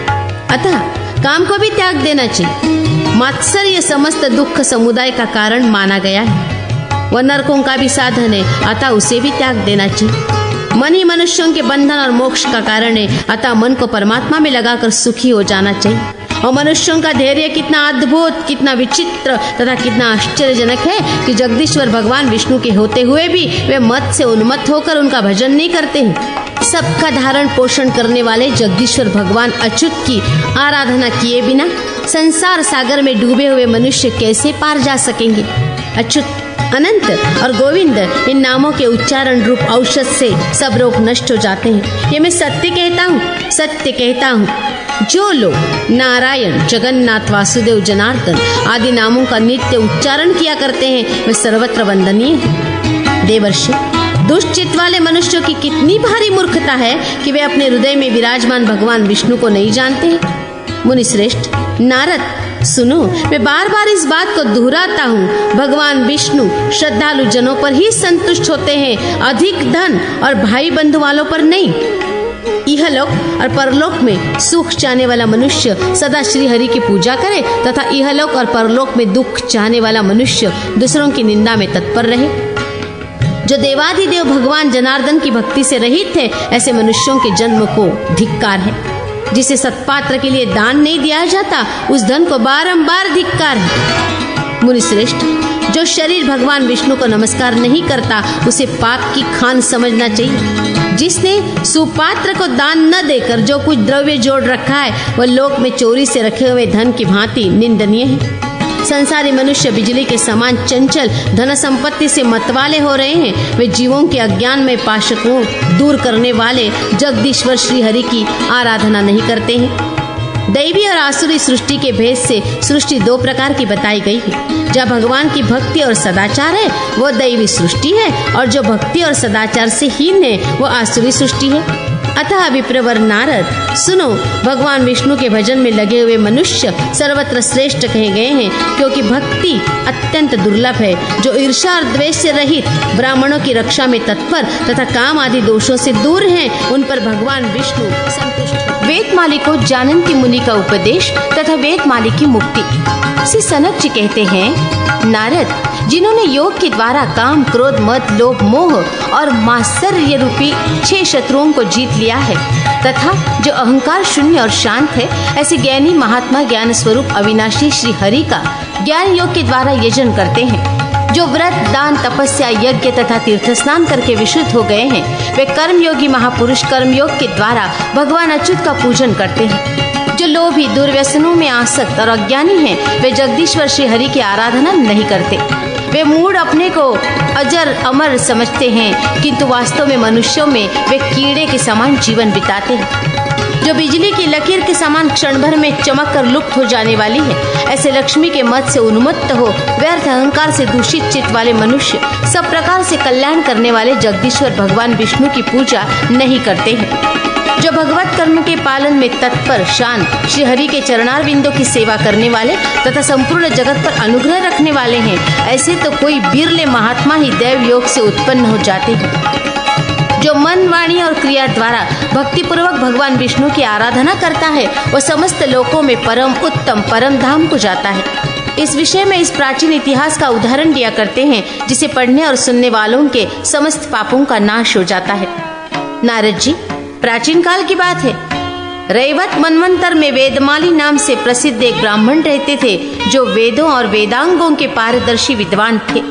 अतः काम को भी त्याग देना चाहिए। मात्सर्य समस्त दुख समुदाय का कारण माना गया है। वह नरकों का भी साधन है, अतः उसे भी त्याग देना चाहिए। मन ही मनुष्यों के बंधन और मोक्ष का कारण है, अतः मन को परमात्मा में लगाकर सुखी हो जाना चाहिए। और मनुष्यों का धैर्य कितना अद्भुत, कितना विचित्र तथा कितना आश्चर्यजनक है कि जगदीश्वर भगवान विष्णु के होते हुए भी वे मत से उन्मत्त होकर उनका भजन नहीं करते हैं। सबका धारण पोषण करने वाले जगदीश्वर भगवान अच्युत की आराधना किए बिना संसार सागर में डूबे हुए मनुष्य कैसे पार जा सकेंगे। अच्युत, अनंत और गोविंद, इन नामों के उच्चारण रूप औषध से सब रोग नष्ट हो जाते हैं। ये मैं सत्य कहता हूँ, सत्य कहता हूँ। जो लोग नारायण, जगन्नाथ, वासुदेव, जनार्दन आदि नामों का नित्य उच्चारण किया करते हैं, वे सर्वत्र वंदनीय हैं। देवर्षि, दुष्चित वाले मनुष्यों की कितनी भारी मूर्खता है कि वे अपने हृदय में विराजमान भगवान विष्णु को नहीं जानते हैं। मुनि श्रेष्ठ नारद, सुनो, मैं बार बार इस बात को दोहराता हूँ। भगवान विष्णु श्रद्धालु जनों पर ही संतुष्ट होते हैं, अधिक धन और भाई बंधु वालों पर नहीं। इहलोक और परलोक में सुख चाहने वाला मनुष्य सदा श्री हरि की पूजा करे तथा इहलोक और परलोक में दुख चाहने वाला मनुष्य दूसरों की निंदा में तत्पर रहे। जो देवाधिदेव भगवान जनार्दन की भक्ति से रहित थे, ऐसे मनुष्यों के जन्म को धिक्कार है। जिसे सत्पात्र के लिए दान नहीं दिया जाता, उस धन को बारंबार धिक्कार है। मुनिश्रेष्ठ, जो शरीर भगवान विष्णु को नमस्कार नहीं करता, उसे पाप की खान समझना चाहिए। जिसने सुपात्र को दान न देकर जो कुछ द्रव्य जोड़ रखा है, वह लोक में चोरी से रखे हुए धन की भांति निंदनीय है। संसारी मनुष्य बिजली के समान चंचल धन संपत्ति से मतवाले हो रहे हैं। वे जीवों के अज्ञान में पाशकों दूर करने वाले जगदीश्वर श्री हरि की आराधना नहीं करते हैं। दैवी और आसुरी सृष्टि के भेद से सृष्टि दो प्रकार की बताई गई है। जहाँ भगवान की भक्ति और सदाचार है, वो दैवी सृष्टि है, और जो भक्ति और सदाचार से हीन है, वो आसुरी सृष्टि है। अतः विप्रवर नारद, सुनो, भगवान विष्णु के भजन में लगे हुए मनुष्य सर्वत्र श्रेष्ठ कहे गए हैं, क्योंकि भक्ति अत्यंत दुर्लभ है। जो ईर्ष्या और द्वेष से रहित, ब्राह्मणों की रक्षा में तत्पर तथा काम आदि दोषों से दूर हैं, उन पर भगवान विष्णु संतुष्ट। वेदमाली को जानन्ति मुनि का उपदेश तथा वेदमाली की मुक्ति। श्री सनक जी कहते हैं, नारद, जिन्होंने योग के द्वारा काम, क्रोध, मद, लोभ, मोह और मात्सर्य रूपी 6 शत्रुओं को जीत लिया है तथा जो अहंकार शून्य और शांत है, ऐसे ज्ञानी महात्मा ज्ञान स्वरूप अविनाशी श्री हरि का ज्ञान योग के द्वारा यजन करते हैं। जो व्रत, दान, तपस्या, यज्ञ तथा तीर्थ स्नान करके विशुद्ध हो गए हैं, वे कर्मयोगी महापुरुष कर्मयोग के द्वारा भगवान अच्युत का पूजन करते हैं। जो लोभी, दुर्व्यसनों में आसक्त और अज्ञानी हैं, वे जगदीश्वर श्री हरि की आराधना नहीं करते। वे मूढ़ अपने को अजर अमर समझते हैं, किंतु वास्तव में मनुष्यों में वे कीड़े के समान जीवन बिताते हैं। जो बिजली की लकीर के समान क्षण भर में चमक कर लुप्त हो जाने वाली है, ऐसे लक्ष्मी के मद से उन्मत्त हो व्यर्थ अहंकार से दूषित चित्त वाले मनुष्य सब प्रकार से कल्याण करने वाले जगदीश्वर भगवान विष्णु की पूजा नहीं करते हैं। जो भगवत कर्म के पालन में तत्पर, शांत, श्री हरि के चरणार बिंदों की सेवा करने वाले तथा संपूर्ण जगत पर अनुग्रह रखने वाले हैं, ऐसे तो कोई बिरले महात्मा ही दैव योग से उत्पन्न हो जाते हैं। जो मन, वाणी और क्रिया द्वारा भक्ति पूर्वक भगवान विष्णु की आराधना करता है, वह समस्त लोकों में परम उत्तम परम धाम को जाता है। इस विषय में इस प्राचीन इतिहास का उदाहरण दिया करते हैं, जिसे पढ़ने और सुनने वालों के समस्त पापों का नाश हो जाता है। नारद जी, प्राचीन काल की बात है। रैवत मनवंतर में वेदमाली नाम से प्रसिद्ध एक ब्राह्मण रहते थे, जो वेदों और वेदांगों के पारदर्शी विद्वान थे।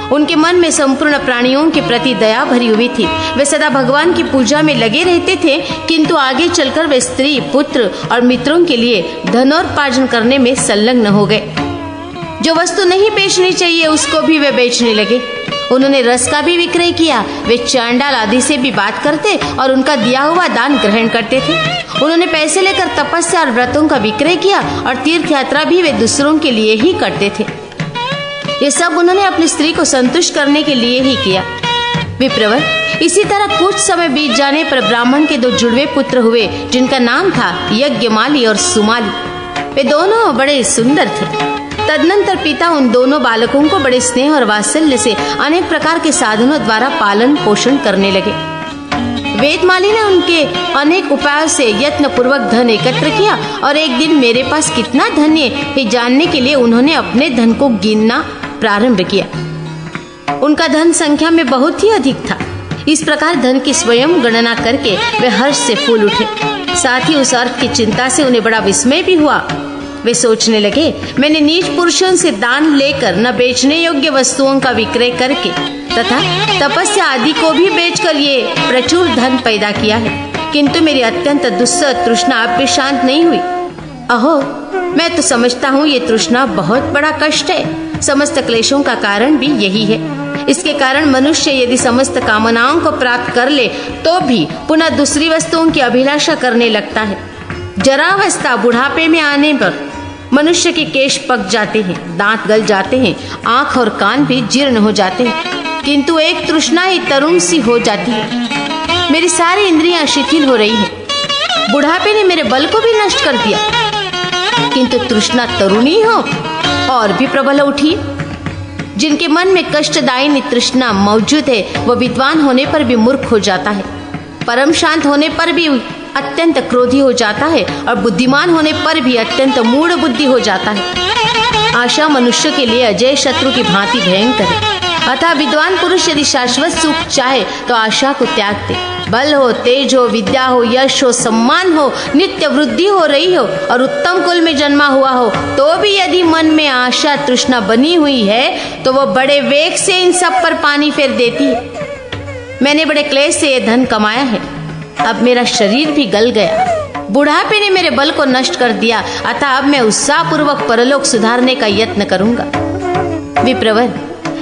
उनके मन में संपूर्ण प्राणियों के प्रति दया भरी हुई थी। वे सदा भगवान की पूजा में लगे रहते थे, किंतु आगे चलकर वे स्त्री, पुत्र और मित्रों के लिए धनोपार्जन करने में संलग्न हो गए। जो वस्तु नहीं बेचनी चाहिए, उसको भी वे बेचने लगे। उन्होंने रस का भी विक्रय किया। वे चांडाल आदि से भी बात करते और उनका दिया हुआ दान ग्रहण करते थे। उन्होंने पैसे लेकर तपस्या और व्रतों का विक्रय किया और तीर्थ यात्रा भी वे दूसरों के लिए ही करते थे। ये सब उन्होंने अपनी स्त्री को संतुष्ट करने के लिए ही किया। विप्रवर, इसी तरह कुछ समय बीत जाने पर ब्राह्मण के 2 जुड़वे पुत्र हुए, जिनका नाम था यज्ञमाली और सुमाली। वे दोनों बड़े सुंदर थे। तदनंतर पिता उन दोनों बालकों को बड़े स्नेह और वात्सल्य से अनेक प्रकार के साधनों द्वारा पालन पोषण करने लगे। वेदमाली ने उनके अनेक उपायों से यत्न पूर्वक धन एकत्र किया और एक दिन मेरे पास कितना धन है जानने के लिए उन्होंने अपने धन को गिनना प्रारंभ किया। उनका धन संख्या में बहुत ही अधिक था। इस प्रकार धन की स्वयं गणना करके वे हर्ष से फूल उठे। साथ ही उस अर्थ की चिंता से उन्हें बड़ा विस्मय भी हुआ। वे सोचने लगे, मैंने नीच पुरुषों से दान लेकर न बेचने योग्य वस्तुओं का विक्रय करके तथा तपस्या आदि को भी बेचकर ये प्रचुर धन पैदा किया है, किंतु मेरी अत्यंत दुस्सह तृष्णा अब भी शांत नहीं हुई। अहो, मैं तो समझता हूँ ये तृष्णा बहुत बड़ा कष्ट है। समस्त क्लेशों का कारण भी यही है। इसके कारण मनुष्य यदि समस्त कामनाओं को प्राप्त कर ले तो भी पुनः दूसरी वस्तुओं की अभिलाषा करने लगता है। जरावस्था, बुढ़ापे में आने पर मनुष्य के केश पक जाते हैं, दांत गल जाते हैं, आंख और कान भी जीर्ण हो जाते हैं, किंतु एक तृष्णा ही तरुण सी हो जाती है। मेरी सारी इंद्रियां शिथिल हो रही हैं। बुढ़ापे ने मेरे बल को भी नष्ट कर दिया, किंतु तृष्णा तरुणी हो और भी प्रबल उठी। जिनके मन में कष्टदायिनी तृष्णा मौजूद है, वह विद्वान होने पर भी मूर्ख हो जाता है, परम शांत होने पर भी अत्यंत क्रोधी हो जाता है और बुद्धिमान होने पर भी अत्यंत मूढ़ बुद्धि हो जाता है। आशा मनुष्य के लिए अजय शत्रु की भांति भयंकर है। अतः विद्वान पुरुष यदि शाश्वत सुख चाहे तो आशा को त्याग दे। बल हो, तेज हो, विद्या हो, यश हो, सम्मान हो, नित्य वृद्धि हो रही हो और उत्तम कुल में जन्मा हुआ हो, तो भी यदि मन में आशा तृष्णा बनी हुई है तो वह बड़े वेग से इन सब पर पानी फेर देती है। मैंने बड़े क्लेश से यह धन कमाया है, अब मेरा शरीर भी गल गया, बुढ़ापे ने मेरे बल को नष्ट कर दिया, अतः अब मैं उत्साहपूर्वक परलोक सुधारने का यत्न करूंगा। विप्रवर,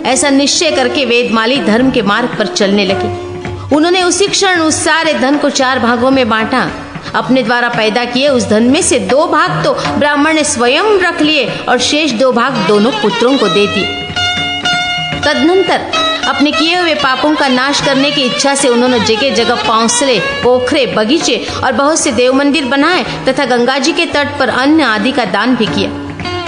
ऐसा निश्चय करके वेदमाली धर्म के मार्ग पर चलने लगे। उन्होंने उसी क्षण उस सारे धन को 4 भागों में बांटा। अपने द्वारा पैदा किए उस धन में से 2 भाग तो ब्राह्मण ने स्वयं रख लिए और शेष 2 भाग दोनों पुत्रों को दे दिए। तदनंतर अपने किए हुए पापों का नाश करने की इच्छा से उन्होंने जगह जगह पांसले, पोखरे, बगीचे और बहुत से देव मंदिर बनाए तथा गंगा जी के तट पर अन्न आदि का दान भी किया।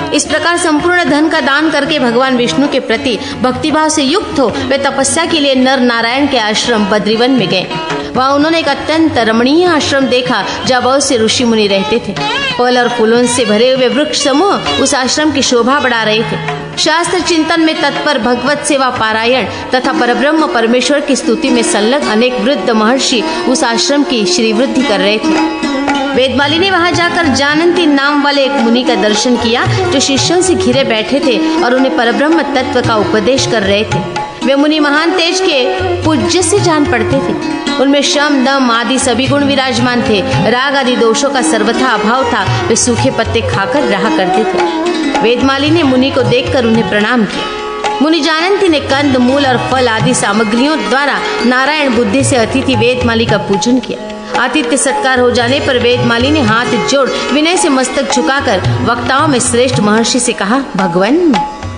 इस प्रकार संपूर्ण धन का दान करके भगवान विष्णु के प्रति भक्तिभाव से युक्त हो वे तपस्या के लिए नर नारायण के आश्रम बद्रीवन में गए। वहाँ उन्होंने एक अत्यंत रमणीय आश्रम देखा जहाँ बहुत से ऋषि मुनि रहते थे। फल और फूलों से भरे हुए वृक्ष समूह उस आश्रम की शोभा बढ़ा रहे थे। शास्त्र चिंतन में तत्पर, भगवत सेवा पारायण तथा परब्रह्म परमेश्वर की स्तुति में संलग्न अनेक वृद्ध महर्षि उस आश्रम की श्रीवृद्धि कर रहे थे। वेदमाली ने वहां जाकर जानंती नाम वाले एक मुनि का दर्शन किया जो शिष्यों से घिरे बैठे थे और उन्हें परब्रह्म तत्व का उपदेश कर रहे थे। वे मुनि महान तेज के पूज्य से जान पड़ते थे। उनमें शम, दम आदि सभी गुण विराजमान थे। राग आदि दोषों का सर्वथा अभाव था। वे सूखे पत्ते खाकर रहा करते थे। वेदमाली ने मुनि को देखकर उन्हें प्रणाम किया। मुनि जानंती ने कंद, मूल और फल आदि सामग्रियों द्वारा नारायण बुद्धि से अतिथि वेदमाली का पूजन किया। आतिथ्य सत्कार हो जाने पर वेदमाली ने हाथ जोड़ विनय से मस्तक झुकाकर वक्ताओं में श्रेष्ठ महर्षि से कहा, भगवान,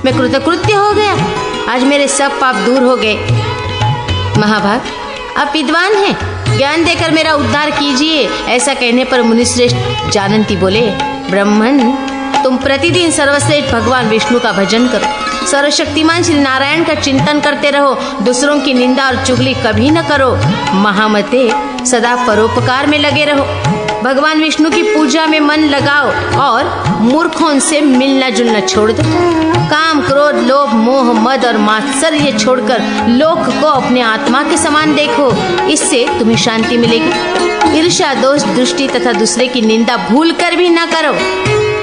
मैं कृतकृत्य हो गया, आज मेरे सब पाप दूर हो गए। महाभाग, आप विद्वान हैं, ज्ञान देकर मेरा उद्धार कीजिए। ऐसा कहने पर मुनिश्रेष्ठ जानंती बोले, ब्राह्मण, तुम प्रतिदिन सर्वश्रेष्ठ भगवान विष्णु का भजन करो, सर्वशक्तिमान श्री नारायण का चिंतन करते रहो, दूसरों की निंदा और चुगली कभी न करो। महामते, सदा परोपकार में लगे रहो, भगवान विष्णु की पूजा में मन लगाओ और मूर्खों से मिलना जुलना छोड़ दो। काम, क्रोध, लोभ, मोह, मद और मात्सर्य छोड़कर लोक को अपने आत्मा के समान देखो, इससे तुम्हें शांति मिलेगी। ईर्ष्या, दोष, दृष्टि तथा दूसरे की निंदा भूल कर भी न करो।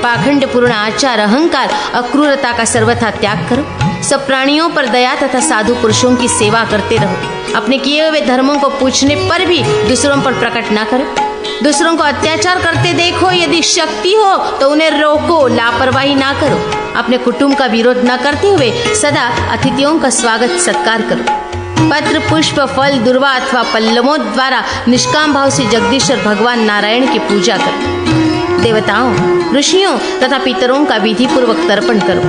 पाखंड पूर्ण आचार, अहंकार, अक्रूरता का सर्वथा त्याग करो। सब प्राणियों पर दया तथा साधु पुरुषों की सेवा करते रहो। अपने किए हुए धर्मों को पूछने पर भी दूसरों पर प्रकट न करो। दूसरों को अत्याचार करते देखो, यदि शक्ति हो तो उन्हें रोको, लापरवाही ना करो। अपने कुटुंब का विरोध न करते हुए सदा अतिथियों का स्वागत सत्कार करो। पत्र, पुष्प, फल, दुर्वा अथवा पल्लवों द्वारा निष्काम भाव से जगदीश्वर भगवान नारायण की पूजा करो। देवताओं, ऋषियों तथा पितरों का विधि पूर्वक तर्पण करो।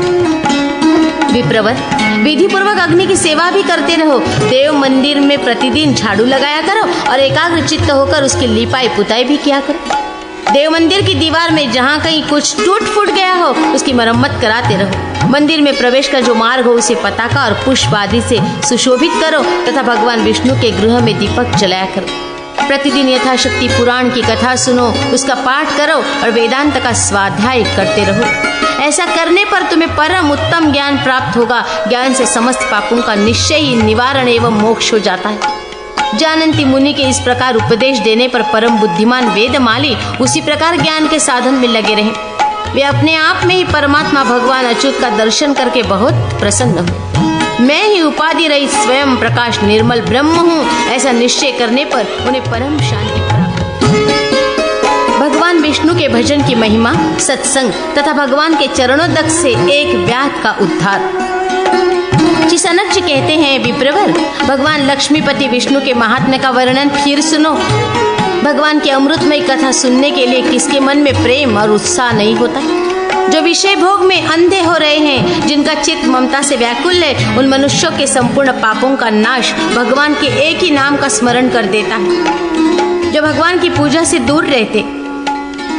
विप्रवर, विधि पूर्वक अग्नि की सेवा भी करते रहो। देव मंदिर में प्रतिदिन झाड़ू लगाया करो और एकाग्र चित्त होकर उसकी लिपाई पुताई भी किया करो। देव मंदिर की दीवार में जहाँ कहीं कुछ टूट फूट गया हो उसकी मरम्मत कराते रहो। मंदिर में प्रवेश का जो मार्ग हो उसे पताका और पुष्प आदि से सुशोभित करो तथा भगवान विष्णु के गृह में दीपक जलाया करो। प्रतिदिन यथाशक्ति पुराण की कथा सुनो, उसका पाठ करो और वेदांत का स्वाध्याय करते रहो। ऐसा करने पर तुम्हें परम उत्तम ज्ञान प्राप्त होगा। ज्ञान से समस्त पापों का निश्चय ही निवारण एवं मोक्ष हो जाता है। जानंती मुनि के इस प्रकार उपदेश देने पर परम बुद्धिमान वेदमाली उसी प्रकार ज्ञान के साधन में लगे रहे। वे अपने आप में ही परमात्मा भगवान अच्युत का दर्शन करके बहुत प्रसन्न हुए। मैं ही उपाधि रहित स्वयं प्रकाश निर्मल ब्रह्म हूँ, ऐसा निश्चय करने पर उन्हें परम शांति प्राप्त। भगवान विष्णु के भजन की महिमा, सत्संग तथा भगवान के चरणोदक से एक व्याध का उद्धार। चिसनक जी कहते हैं, विप्रवर, भगवान लक्ष्मीपति विष्णु के महात्म्य का वर्णन फिर सुनो। भगवान की अमृतमय कथा सुनने के लिए किसके मन में प्रेम और उत्साह नहीं होता? जो विषय भोग में अंधे हो रहे हैं, जिनका चित्त ममता से व्याकुल है, उन मनुष्यों के संपूर्ण पापों का नाश भगवान के एक ही नाम का स्मरण कर देता है। जो भगवान की पूजा से दूर रहते,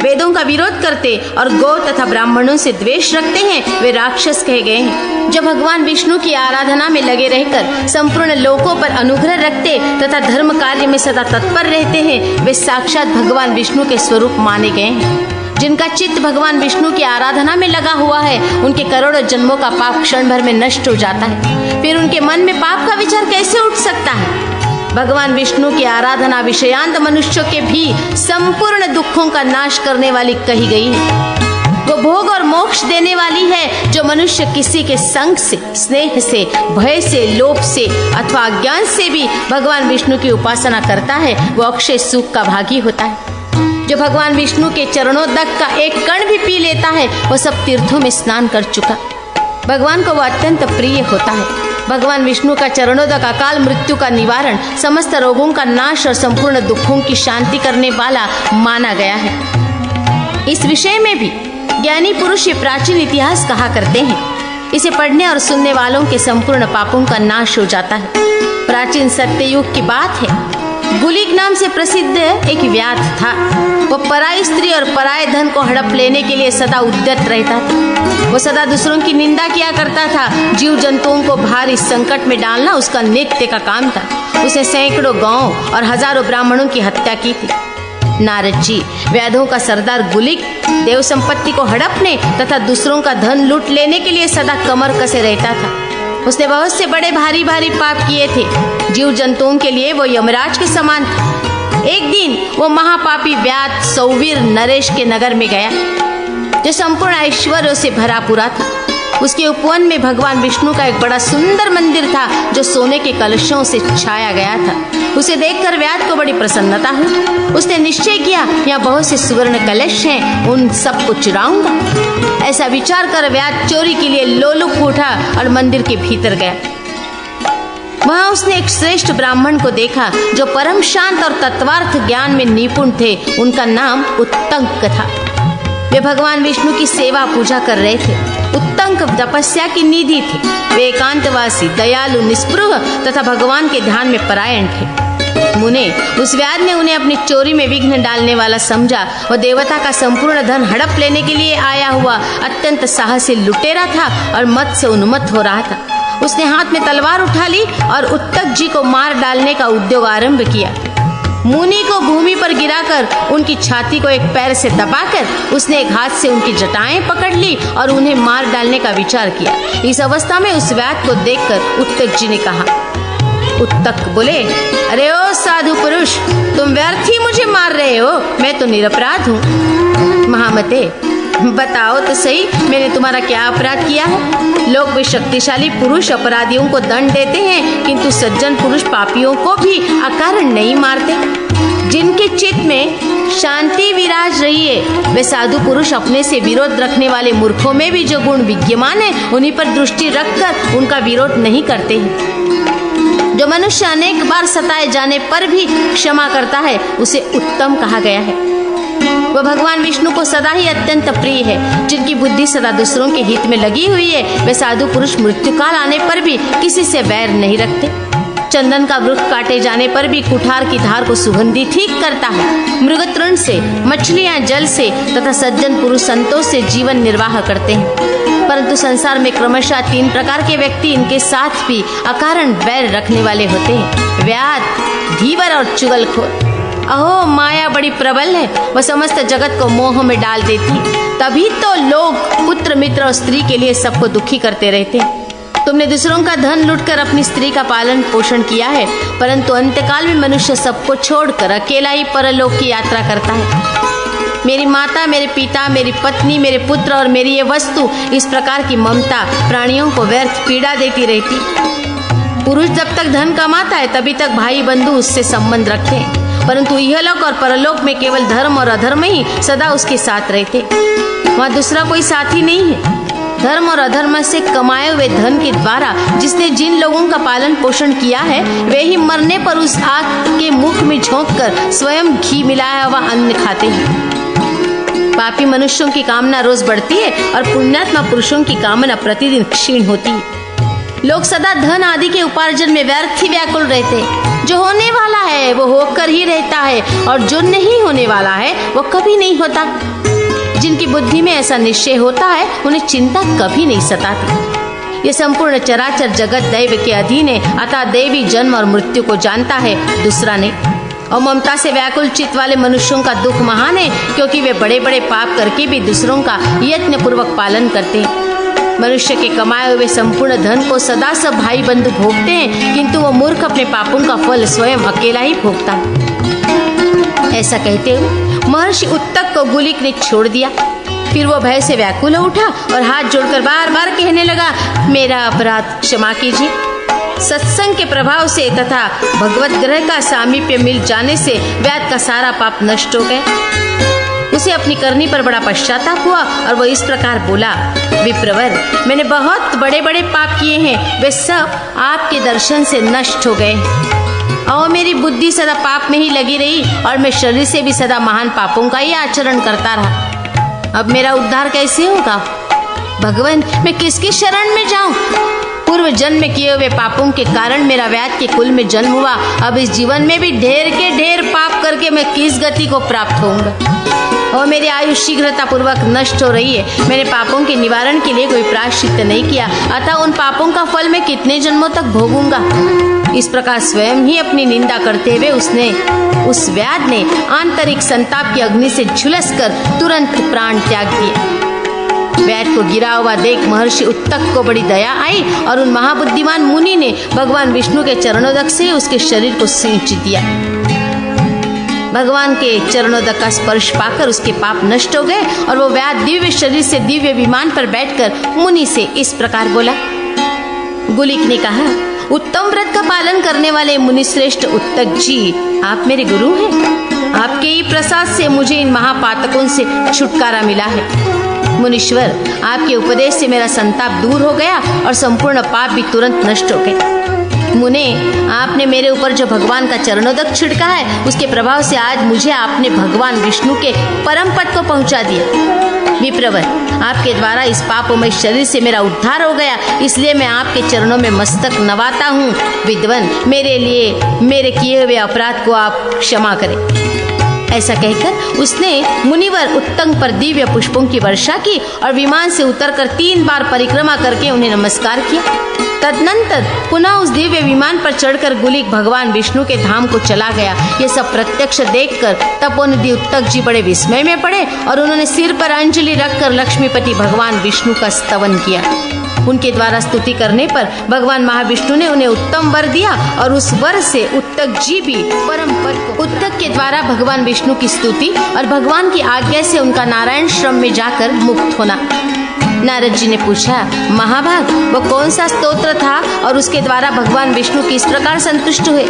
वेदों का विरोध करते और गौ तथा ब्राह्मणों से द्वेष रखते हैं, वे राक्षस कहे गए हैं। जो भगवान विष्णु की आराधना में लगे रहकर संपूर्ण लोकों पर अनुग्रह रखते तथा धर्म कार्य में सदा तत्पर रहते हैं, वे साक्षात भगवान विष्णु के स्वरूप माने गए हैं। जिनका चित्त भगवान विष्णु की आराधना में लगा हुआ है, उनके करोड़ों जन्मों का पाप क्षण भर में नष्ट हो जाता है। फिर उनके मन में पाप का विचार कैसे उठ सकता है? भगवान विष्णु की आराधना विषयांत मनुष्यों के भी संपूर्ण दुखों का नाश करने वाली कही गई है। वो भोग और मोक्ष देने वाली है। जो मनुष्य किसी के संग से, स्नेह से, भय से, लोभ से अथवा अज्ञान से भी भगवान विष्णु की उपासना करता है, वो अक्षय सुख का भागी होता है। जो भगवान विष्णु के चरणोदक का एक कण भी पी लेता है, वो सब तीर्थों में स्नान कर चुका। भगवान को वो अत्यंत प्रिय होता है। भगवान विष्णु का चरणोदक अकाल मृत्यु का निवारण, समस्त रोगों का नाश और संपूर्ण दुखों की शांति करने वाला माना गया है। इस विषय में भी ज्ञानी पुरुष ये प्राचीन इतिहास कहा करते हैं। इसे पढ़ने और सुनने वालों के संपूर्ण पापों का नाश हो जाता है। प्राचीन सत्ययुग की बात है। गुलिक नाम से प्रसिद्ध एक व्याध था। वो पराई स्त्री और पराये धन को हड़प लेने के लिए सदा उद्यत रहता था। वो सदा दूसरों की निंदा किया करता था। जीव जंतुओं को भारी संकट में डालना उसका नित्य का काम था। उसने सैकड़ों गांव और हजारों ब्राह्मणों की हत्या की थी। नारद जी, व्याधों का सरदार गुलिक, देव संपत्ति को हड़पने तथा दूसरों का धन लूट लेने के लिए सदा कमर कसे रहता था। उसने बहुत से बड़े भारी भारी पाप किए थे। जीव जंतुओं के लिए वो यमराज के समान था। एक दिन वो महापापी व्याध सौवीर नरेश के नगर में गया, जो संपूर्ण ऐश्वर्यों से भरा पूरा था। उसके उपवन में भगवान विष्णु का एक बड़ा सुंदर मंदिर था, जो सोने के कलशों से छाया गया था। उसे देखकर व्याध को बड़ी प्रसन्नता हुई। उसने निश्चय किया, यहाँ बहुत से सुवर्ण कलश हैं, उन सबको चुराऊंगा। ऐसा विचार कर व्याध चोरी के लिए लोलुप उठा और मंदिर के भीतर गया। वहां उसने एक श्रेष्ठ ब्राह्मण को देखा, जो परम शांत और तत्वार्थ ज्ञान में निपुण थे। उनका नाम उत्तंक था। वे भगवान विष्णु की सेवा पूजा कर रहे थे। उत्तंक तपस्या की निधि थे। वे एकांतवासी, दयालु, निस्पृह तथा भगवान के ध्यान में परायण थे। मुने, उस व्याध ने उन्हें अपनी चोरी में विघ्न डालने वाला समझा। वह देवता का संपूर्ण धन हड़प लेने के लिए आया हुआ अत्यंत साहसी लुटेरा था और मत से उन्मत्त हो रहा था। उसने हाथ में तलवार उठा ली और उत्तक जी को मार डालने का उद्योग आरंभ किया। मुनि को भूमि पर गिराकर उनकी छाती को एक पैर से दबाकर उसने एक हाथ से उनकी जटाएं पकड़ ली और उन्हें मार डालने का विचार किया। इस अवस्था में उस व्याध को देखकर उत्तक जी ने कहा, उत्तक बोले, अरे ओ साधु पुरुष, तुम व्यर्थ ही मुझे मार रहे हो, मैं तो निरपराध हूँ। महामते, बताओ तो सही, मैंने तुम्हारा क्या अपराध किया है? लोग वे शक्तिशाली पुरुष अपराधियों को दंड देते हैं, किंतु सज्जन पुरुष पापियों को भी अकारण नहीं मारते। जिनके चित्त में शांति विराज रही है, वे साधु पुरुष अपने से विरोध रखने वाले मूर्खों में भी जो गुण विद्यमान है, उन्हीं पर दृष्टि रखकर उनका विरोध नहीं करते हैं। जो मनुष्य अनेक बार सताए जाने पर भी क्षमा करता है, उसे उत्तम कहा गया है। वह भगवान विष्णु को सदा ही अत्यंत प्रिय है। जिनकी बुद्धि सदा दूसरों के हित में लगी हुई है, वे साधु पुरुष मृत्यु काल आने पर भी किसी से बैर नहीं रखते। चंदन का वृक्ष काटे जाने पर भी कुठार की धार को सुगंधी ठीक करता है। मृग तृण से, मछलियां जल से तथा सज्जन पुरुष संतोष से जीवन निर्वाह करते हैं। परंतु संसार में क्रमशः 3 प्रकार के व्यक्ति इनके साथ भी अकारण बैर रखने वाले होते हैं, व्याध, धीवर और चुगलखोर। अहो, माया बड़ी प्रबल है, वह समस्त जगत को मोह में डाल देती। तभी तो लोग पुत्र, मित्र और स्त्री के लिए सबको दुखी करते रहते हैं। तुमने दूसरों का धन लूटकर अपनी स्त्री का पालन पोषण किया है, परंतु अंतकाल में मनुष्य सबको छोड़कर अकेला ही परलोक की यात्रा करता है। मेरी माता, मेरे पिता, मेरी पत्नी, मेरे पुत्र और मेरी ये वस्तु, इस प्रकार की ममता प्राणियों को व्यर्थ पीड़ा देती रहती। पुरुष जब तक धन कमाता है, तभी तक भाई बंधु उससे संबंध रखते हैं, परंतु इहलोक और परलोक में केवल धर्म और अधर्म ही सदा उसके साथ रहते। वहाँ दूसरा कोई साथी नहीं है। धर्म और अधर्म से कमाए हुए धन के द्वारा जिसने जिन लोगों का पालन पोषण किया है, वे ही मरने पर उस आग के मुख में झोंककर स्वयं घी मिलाया हुआ अन्न खाते हैं। पापी मनुष्यों की कामना रोज बढ़ती है और पुण्यात्मा पुरुषों की कामना प्रतिदिन क्षीण होती है। लोग सदा धन आदि के उपार्जन में व्यर्थ ही व्याकुल रहते हैं। जो होने वाला है वो होकर ही रहता है, और जो नहीं होने वाला है वो कभी नहीं होता। जिनकी बुद्धि में ऐसा निश्चय होता है, उन्हें चिंता कभी नहीं सताती। ये संपूर्ण चराचर जगत दैव के अधीन है, अतः देवी जन्म और मृत्यु को जानता है, दूसरा नहीं। और ममता से व्याकुल चित्त वाले मनुष्यों का दुख महान है, क्योंकि वे बड़े बड़े पाप करके भी दूसरों का यत्न पूर्वक पालन करते हैं। मनुष्य के कमाए हुए संपूर्ण धन को सदा सब भाई बंधु भोगते हैं, किंतु वो मूर्ख अपने पापों का फल स्वयं अकेला ही भोगता है। ऐसा कहते हुए महर्षि उत्तक को गुलिक ने छोड़ दिया। फिर वो भय से व्याकुल हो उठा और हाथ जोड़कर बार बार कहने लगा, मेरा अपराध क्षमा कीजिए। सत्संग के प्रभाव से तथा भगवत ग्रह का सामीप्य मिल जाने से व्याध का सारा पाप नष्ट हो गया। उसे अपनी करनी पर बड़ा पश्चाताप हुआ और वो इस प्रकार बोला, विप्रवर, मैंने बहुत बड़े बड़े पाप किए हैं, वे सब आपके दर्शन से नष्ट हो गए। और मेरी बुद्धि सदा पाप में ही लगी रही और मैं शरीर से भी सदा महान पापों का ही आचरण करता रहा। अब मेरा उद्धार कैसे होगा? भगवान, मैं किसकी शरण में जाऊं? पूर्व जन्म में किए हुए पापों के कारण मेरा व्याध के कुल में जन्म हुआ। अब इस जीवन में भी ढेर के ढेर पाप करके मैं किस गति को प्राप्त होऊंगा? और मेरी आयु शीघ्रता पूर्वक नष्ट हो रही है। मैंने पापों के निवारण के लिए कोई प्रायश्चित नहीं किया, अतः उन पापों का फल मैं कितने जन्मों तक भोगूंगा? इस प्रकार स्वयं ही अपनी निंदा करते हुए उस व्याध ने आंतरिक संताप की अग्नि से झुलसकर तुरंत प्राण त्याग दिए। व्याध को गिरा हुआ देख महर्षि उत्तक को बड़ी दया आई और उन महाबुद्धिमान मुनि ने भगवान विष्णु के चरणोदक से उसके शरीर को सींच दिया। भगवान के चरणोदक का स्पर्श पाकर उसके पाप नष्ट हो गए और वो व्याध दिव्य शरीर से दिव्य विमान पर बैठकर मुनि से इस प्रकार बोला। गुलिक ने कहा, उत्तम व्रत का पालन करने वाले मुनि श्रेष्ठ उत्तक जी, आप मेरे गुरु हैं। आपके ही प्रसाद से मुझे इन महापातकों से छुटकारा मिला है। मुनीश्वर, आपके उपदेश से मेरा संताप दूर हो गया और संपूर्ण पाप भी तुरंत नष्ट हो गए। मुने, आपने मेरे ऊपर जो भगवान का चरणोदक छिड़का है, उसके प्रभाव से आज मुझे आपने भगवान विष्णु के परम पद को पहुंचा दिया। विप्रवर, आपके द्वारा इस पापमय शरीर से मेरा उद्धार हो गया, इसलिए मैं आपके चरणों में मस्तक नवाता हूँ। विद्वान, मेरे लिए मेरे किए हुए अपराध को आप क्षमा करें। ऐसा कहकर उसने मुनिवर उत्तंग पर दिव्य पुष्पों की वर्षा की और विमान से उतरकर 3 बार परिक्रमा करके उन्हें नमस्कार किया। तदनंतर पुनः उस दिव्य विमान पर चढ़कर गुलिक भगवान विष्णु के धाम को चला गया। ये सब प्रत्यक्ष देखकर तपोनिधि उत्तक जी बड़े विस्मय में पड़े और उन्होंने सिर पर अंजलि रखकर लक्ष्मीपति भगवान विष्णु का स्तवन किया। उनके द्वारा स्तुति करने पर भगवान महाविष्णु ने उन्हें उत्तम वर दिया और उस वर से उत्तक जी भी परम पद को। उत्तक के द्वारा भगवान विष्णु की स्तुति और भगवान की आज्ञा से उनका नारायण श्रम में जाकर मुक्त होना। नारद जी ने पूछा, महाभाग, वो कौन सा स्तोत्र था और उसके द्वारा भगवान विष्णु किस प्रकार संतुष्ट हुए?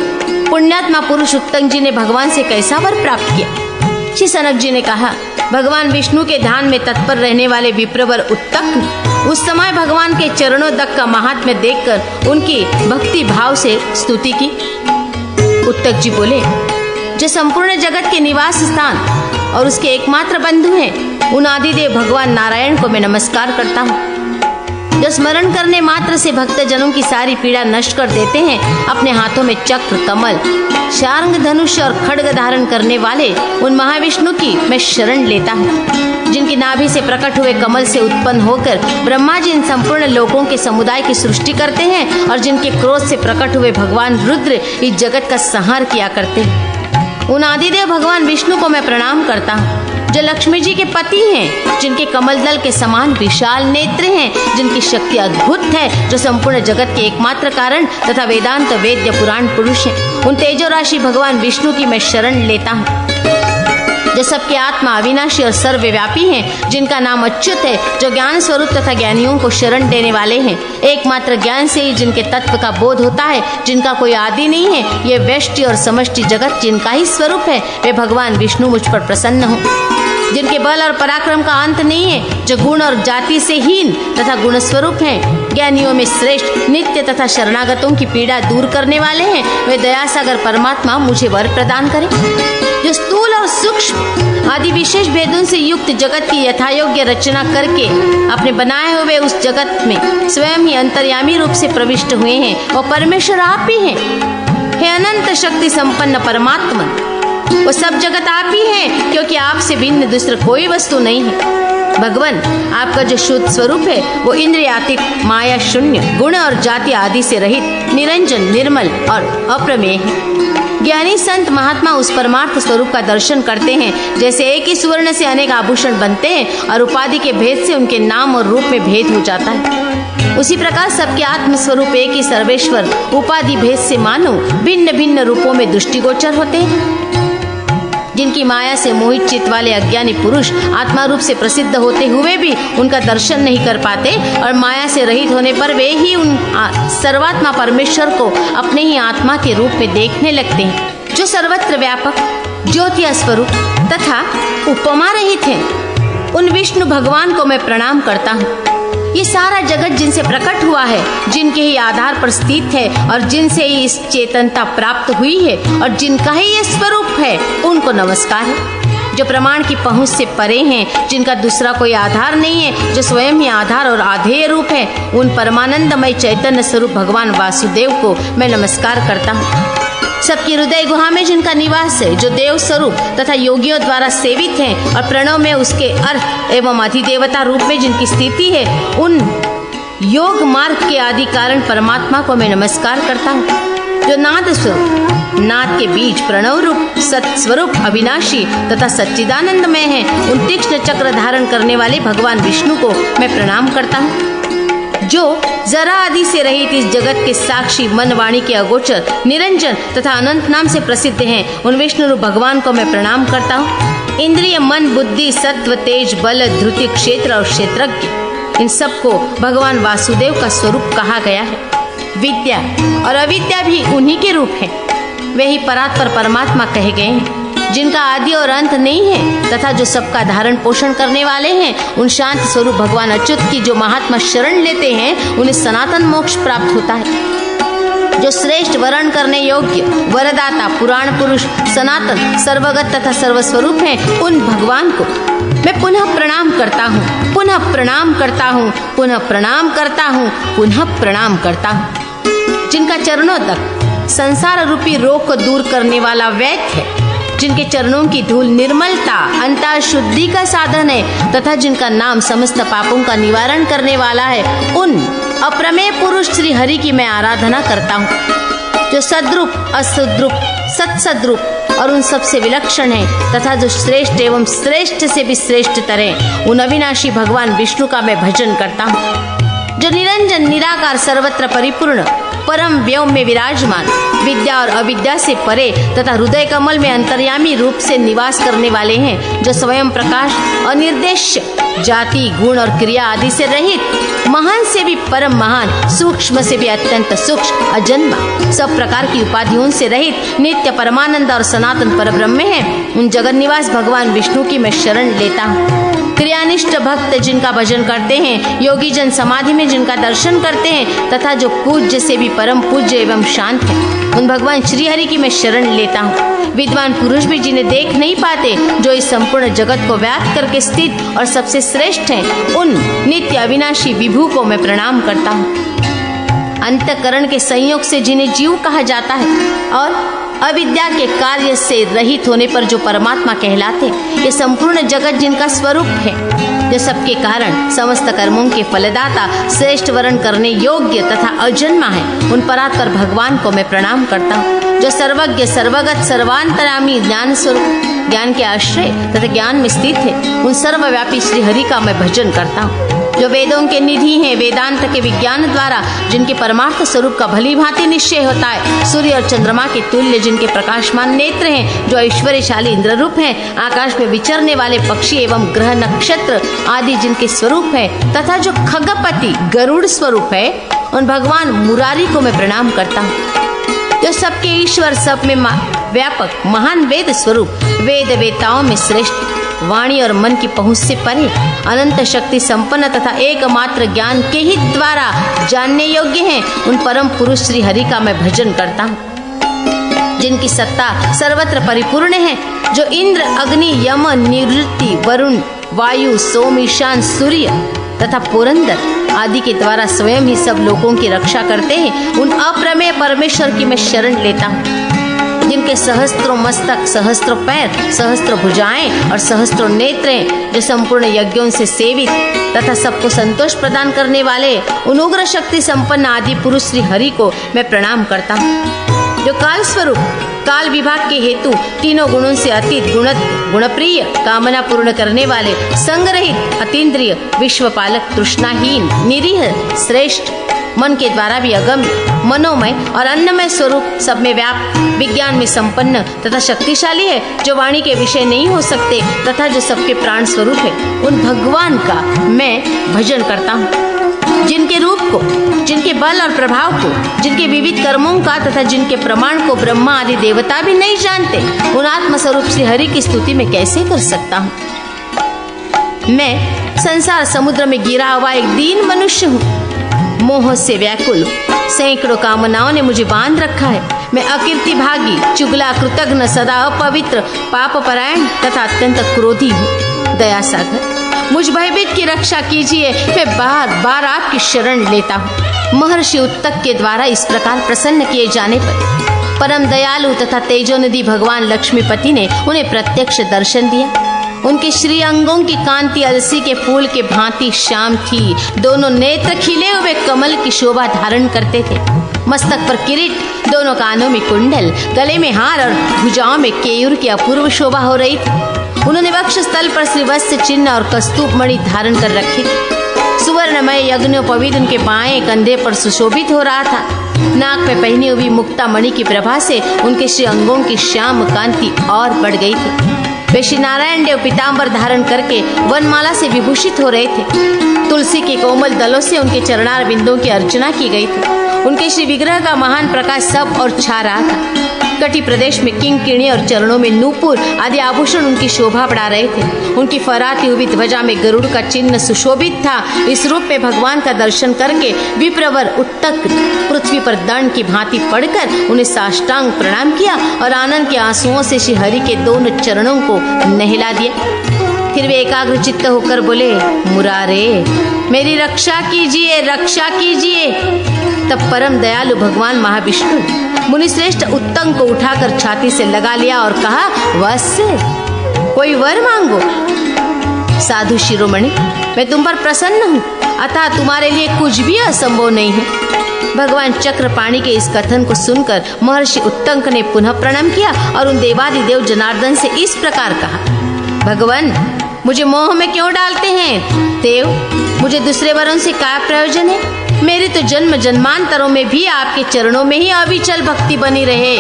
पुण्यात्मा पुरुष उत्तंग जी ने भगवान से कैसा वर प्राप्त किया? श्री सनक जी ने कहा, भगवान विष्णु के ध्यान में तत्पर रहने वाले विप्रवर उत्तक उस समय भगवान के चरणोदक का महात्म्य देखकर उनकी भक्ति भाव से स्तुति की। उत्तक जी बोले, जो संपूर्ण जगत के निवास स्थान और उसके एकमात्र बंधु हैं, उन आदिदेव भगवान नारायण को मैं नमस्कार करता हूँ, जो स्मरण करने मात्र से भक्तजनों की सारी पीड़ा नष्ट कर देते हैं। अपने हाथों में चक्र, कमल, शार्ंग, धनुष और खड्ग धारण करने वाले उन महाविष्णु की मैं शरण लेता हूँ, जिनकी नाभि से प्रकट हुए कमल से उत्पन्न होकर ब्रह्मा जी इन संपूर्ण लोकों के समुदाय की सृष्टि करते हैं और जिनके क्रोध से प्रकट हुए भगवान रुद्र इस जगत का संहार किया करते हैं। उन आदिदेव भगवान विष्णु को मैं प्रणाम करता हूँ, जो लक्ष्मी जी के पति हैं, जिनके कमल दल के समान विशाल नेत्र हैं, जिनकी शक्ति अद्भुत है, जो संपूर्ण जगत के एकमात्र कारण तथा वेदांत वेद्य पुराण पुरुष हैं। उन तेजो राशि भगवान विष्णु की मैं शरण लेता हूँ, जो सबके आत्मा अविनाशी और सर्वव्यापी हैं, जिनका नाम अच्युत है, जो ज्ञान स्वरूप तथा ज्ञानियों को शरण देने वाले हैं। एकमात्र ज्ञान से ही जिनके तत्व का बोध होता है, जिनका कोई आदि नहीं है। ये व्यष्टि और समष्टि जगत जिनका ही स्वरूप है, वे भगवान विष्णु मुझ पर प्रसन्न हो। जिनके बल और पराक्रम का अंत नहीं है, जो गुण और जाति से हीन तथा गुण स्वरूप हैं, ज्ञानियों में श्रेष्ठ, नित्य तथा शरणागतों की पीड़ा दूर करने वाले हैं, वे दयासागर परमात्मा मुझे वर प्रदान करें। जो स्थूल और सूक्ष्म आदि विशेष भेदों से युक्त जगत की यथायोग्य रचना करके अपने बनाए हुए उस जगत में स्वयं ही अंतर्यामी रूप से प्रविष्ट हुए हैं, और परमेश्वर आप ही हैं। हे अनंत शक्ति संपन्न परमात्मा, वो सब जगत आप ही हैं, क्योंकि आपसे भिन्न दूसरा कोई वस्तु नहीं है। भगवान, आपका जो शुद्ध स्वरूप है वो इंद्रियातीत, माया शून्य, गुण और जाति आदि से रहित, निरंजन, निर्मल और अप्रमेय है। ज्ञानी संत महात्मा उस परमार्थ स्वरूप का दर्शन करते हैं। जैसे एक ही सुवर्ण से अनेक आभूषण बनते हैं और उपाधि के भेद से उनके नाम और रूप में भेद हो जाता है, उसी प्रकार सबके आत्म स्वरूप एक ही सर्वेश्वर उपाधि भेद से मानो भिन्न भिन्न रूपों में दृष्टिगोचर होते हैं। जिनकी माया से मोहित चित्त वाले अज्ञानी पुरुष आत्मा रूप से प्रसिद्ध होते हुए भी उनका दर्शन नहीं कर पाते और माया से रहित होने पर वे ही उन सर्वात्मा परमेश्वर को अपने ही आत्मा के रूप में देखने लगते हैं, जो सर्वत्र व्यापक ज्योति स्वरूप तथा उपमा रहित हैं। उन विष्णु भगवान को मैं प्रणाम करता हूँ। ये सारा जगत जिनसे प्रकट हुआ है, जिनके ही आधार पर स्थित है और जिनसे ही इस चेतनता प्राप्त हुई है और जिनका ही ये स्वरूप है, उनको नमस्कार है। जो प्रमाण की पहुंच से परे हैं, जिनका दूसरा कोई आधार नहीं है, जो स्वयं ही आधार और आधेय रूप है, उन परमानंदमय चैतन्य स्वरूप भगवान वासुदेव को मैं नमस्कार करता हूँ। सबकी हृदय गुहा में जिनका निवास है, जो देव स्वरूप तथा योगियों द्वारा सेवित हैं और प्रणव में उसके अर्थ एवं अधिदेवता रूप में जिनकी स्थिति है, उन योग मार्ग के आदि कारण परमात्मा को मैं नमस्कार करता हूँ। जो नाद स्वरूप, नाद के बीच प्रणव रूप सत स्वरूप अविनाशी तथा सच्चिदानंदमय है, उन तीक्ष्ण चक्र धारण करने वाले भगवान विष्णु को मैं प्रणाम करता हूँ। जो जरा आदि से रहित इस जगत के साक्षी मन वाणी के अगोचर निरंजन तथा अनंत नाम से प्रसिद्ध हैं, उन विष्णु रूप भगवान को मैं प्रणाम करता हूँ। इंद्रिय मन बुद्धि सत्व तेज बल धृति क्षेत्र और क्षेत्रज्ञ, इन सबको भगवान वासुदेव का स्वरूप कहा गया है। विद्या और अविद्या भी उन्हीं के रूप हैं। वे ही परात्पर परमात्मा कहे गए हैं, जिनका आदि और अंत नहीं है तथा जो सबका धारण पोषण करने वाले हैं। उन शांत स्वरूप भगवान अच्युत की जो महात्मा शरण लेते हैं, उन्हें सनातन मोक्ष प्राप्त होता है। जो श्रेष्ठ वर्ण करने योग्य वरदाता पुराण पुरुष सनातन सर्वगत तथा सर्वस्वरूप हैं, उन भगवान को मैं पुनः प्रणाम करता हूँ, पुनः प्रणाम करता हूँ, पुनः प्रणाम करता हूँ, पुनः प्रणाम करता हूँ। जिनका चरणों तक संसार रूपी रोग को दूर करने वाला वैद्य है, जिनके चरणों की धूल निर्मलता अंतर शुद्धि का साधन है तथा जिनका नाम समस्त पापों का निवारण करने वाला है, उन अप्रमेय पुरुष श्री हरि की मैं आराधना करता हूँ। जो सद्रूप असद्रूप सत्सद्रूप और उन सबसे विलक्षण है तथा जो श्रेष्ठ एवं श्रेष्ठ से भी श्रेष्ठतर है, उन अविनाशी भगवान विष्णु का मैं भजन करता हूँ। जो निरंजन निराकार सर्वत्र परिपूर्ण परम व्योम में विराजमान विद्या और अविद्या से परे तथा हृदय कमल में अंतर्यामी रूप से निवास करने वाले हैं, जो स्वयं प्रकाश अनिर्देश्य जाति गुण और क्रिया आदि से रहित महान से भी परम महान सूक्ष्म से भी अत्यंत सूक्ष्म अजन्मा सब प्रकार की उपाधियों से रहित नित्य परमानंद और सनातन परब्रह्म है, उन जगन निवास भगवान विष्णु की मैं शरण लेता हूँ। क्रियानिष्ठ भक्त जिनका भजन करते हैं, योगी जन समाधि में जिनका दर्शन करते हैं तथा जो पूज्य से भी परम पूज्य एवं शांत है, उन भगवान श्री हरि की मैं शरण लेता हूँ। विद्वान पुरुष भी जिन्हें देख नहीं पाते, जो इस संपूर्ण जगत को व्याप्त करके स्थित और सबसे श्रेष्ठ हैं, उन नित्य अविनाशी विभु को मैं प्रणाम करता हूँ। अंतःकरण के संयोग से जिन्हें जीव कहा जाता है और अविद्या के कार्य से रहित होने पर जो परमात्मा कहलाते, ये संपूर्ण जगत जिनका स्वरूप है, जो सबके कारण समस्त कर्मों के फलदाता श्रेष्ठ वर्ण करने योग्य तथा अजन्मा है, उन परात्पर भगवान को मैं प्रणाम करता हूँ। जो सर्वज्ञ सर्वगत सर्वांतरामी ज्ञान स्वरूप ज्ञान के आश्रय तथा ज्ञान में स्थित है, उन सर्वव्यापी श्री हरि का मैं भजन करता हूँ। जो वेदों के निधि हैं, वेदांत के विज्ञान द्वारा जिनके परमार्थ स्वरूप का भली भांति निश्चय होता है, सूर्य और चंद्रमा के तुल्य जिनके प्रकाशमान नेत्र हैं, जो ऐश्वर्यशाली इंद्र रूप हैं, आकाश में विचरने वाले पक्षी एवं ग्रह नक्षत्र आदि जिनके स्वरूप है तथा जो खगपति गरुड़ स्वरूप है, उन भगवान मुरारी को मैं प्रणाम करता हूँ। जो सबके ईश्वर सब में व्यापक महान वेद स्वरूप वेद वेताओं में श्रेष्ठ वाणी और मन की पहुंच से परे अनंत शक्ति संपन्न तथा एकमात्र ज्ञान के ही द्वारा जानने योग्य हैं, उन परम पुरुष श्री हरि का मैं भजन करता हूँ। जिनकी सत्ता सर्वत्र परिपूर्ण है, जो इंद्र अग्नि यम निवृत्ति वरुण वायु सोम ईशान सूर्य तथा पुरंदर आदि के द्वारा स्वयं ही सब लोगों की रक्षा करते हैं, उन अप्रमेय परमेश्वर की मैं शरण लेता हूँ। जिनके सहस्त्रों मस्तक सहस्त्रों पैर सहस्त्रों भुजाएं और सहस्त्रों नेत्रें, जो संपूर्ण यज्ञों से सेवित तथा सबको संतोष प्रदान करने वाले उन उग्र शक्ति संपन्न आदि पुरुष श्री हरि को मैं प्रणाम करता हूँ। जो काल स्वरूप काल विभाग के हेतु तीनों गुणों से अतीत गुणप्रिय कामना पूर्ण करने वाले संगरहित अतीन्द्रिय विश्वपालक तृष्णाहीन निरीह श्रेष्ठ मन के द्वारा भी अगम्य मनोमय और अन्नमय स्वरूप सब में व्याप्त विज्ञान में संपन्न तथा शक्तिशाली है, जो वाणी के विषय नहीं हो सकते तथा जो सबके प्राण स्वरूप है, उन भगवान का मैं भजन करता हूँ, जिनके रूप को, जिनके बल और प्रभाव को, जिनके विविध कर्मों का तथा जिनके प्रमाण को ब्रह्मा आदि देवता भी नहीं जानते, उन आत्म स्वरूप श्री हरि की स्तुति में कैसे कर सकता हूँ। मैं संसार समुद्र में गिरा हुआ एक दीन मनुष्य हूँ, मोह से व्याकुल सैकड़ों कामनाओं ने मुझे बांध रखा है। मैं अकीर्ति भागी, चुगला, कृतघ्न, सदा अपवित्र, पाप परायण तथा अत्यंत क्रोधी हूँ। दया सागर मुझ भयभीत की रक्षा कीजिए, मैं बार बार आपकी शरण लेता हूँ। महर्षि उत्तक के द्वारा इस प्रकार प्रसन्न किए जाने पर परम दयालु तथा तेजोनिधि भगवान लक्ष्मीपति ने उन्हें प्रत्यक्ष दर्शन दिया। उनके श्री अंगों की कांति अलसी के फूल के भांति श्याम थी। दोनों नेत्र खिले हुए कमल की शोभा धारण करते थे। मस्तक पर किरीट, दोनों कानों में कुंडल, गले में हार और भुजाओं में केयूर की अपूर्व शोभा हो रही थी। उन्होंने वक्ष स्थल पर श्रीवत्स चिन्ह और कस्तूप मणि धारण कर रखी थी। सुवर्णमय यज्ञोपवीत उनके बाएं कंधे पर सुशोभित हो रहा था। नाक में पहनी हुई मुक्ता मणि की प्रभा से उनके श्री अंगों की श्याम कांति और बढ़ गई थी। वे श्री नारायण देव पीताम्बर धारण करके वनमाला से विभूषित हो रहे थे। तुलसी के कोमल दलों से उनके चरणार बिंदुओं की अर्चना की गई थी। उनके श्री विग्रह का महान प्रकाश सब और छा रहा था। कटी प्रदेश में किंकिणी और चरणों में नूपुर आदि आभूषण उनकी शोभा बढ़ा रहे थे। उनकी फराती हुई ध्वजा में गरुड़ का चिन्ह सुशोभित था। इस रूप में भगवान का दर्शन करके विप्रवर उत्तक पृथ्वी पर दंड की भांति पड़कर उन्हें साष्टांग प्रणाम किया और आनंद के आंसुओं से श्री हरि के दोनों चरणों को नहला दिया। फिर वे एकाग्र चित्त होकर बोले, मुरारे मेरी रक्षा कीजिए, रक्षा कीजिए। तब परम दयालु भगवान महाविष्णु मुनिश्रेष्ठ उत्तंग को उठाकर छाती से लगा लिया और कहा, वत्स्य कोई वर मांगो। साधु शिरोमणि, मैं तुम पर प्रसन्न हूँ, अतः तुम्हारे लिए कुछ भी असंभव नहीं है। भगवान चक्रपाणि के इस कथन को सुनकर महर्षि उत्तंक ने पुनः प्रणाम किया और उन देवादिदेव जनार्दन से इस प्रकार कहा, भगवान मुझे मोह में क्यों डालते हैं? देव मुझे दूसरे वरों से क्या प्रयोजन है? मेरी तो जन्म जन्मांतरों में भी आपके चरणों में ही अविचल भक्ति बनी रहे।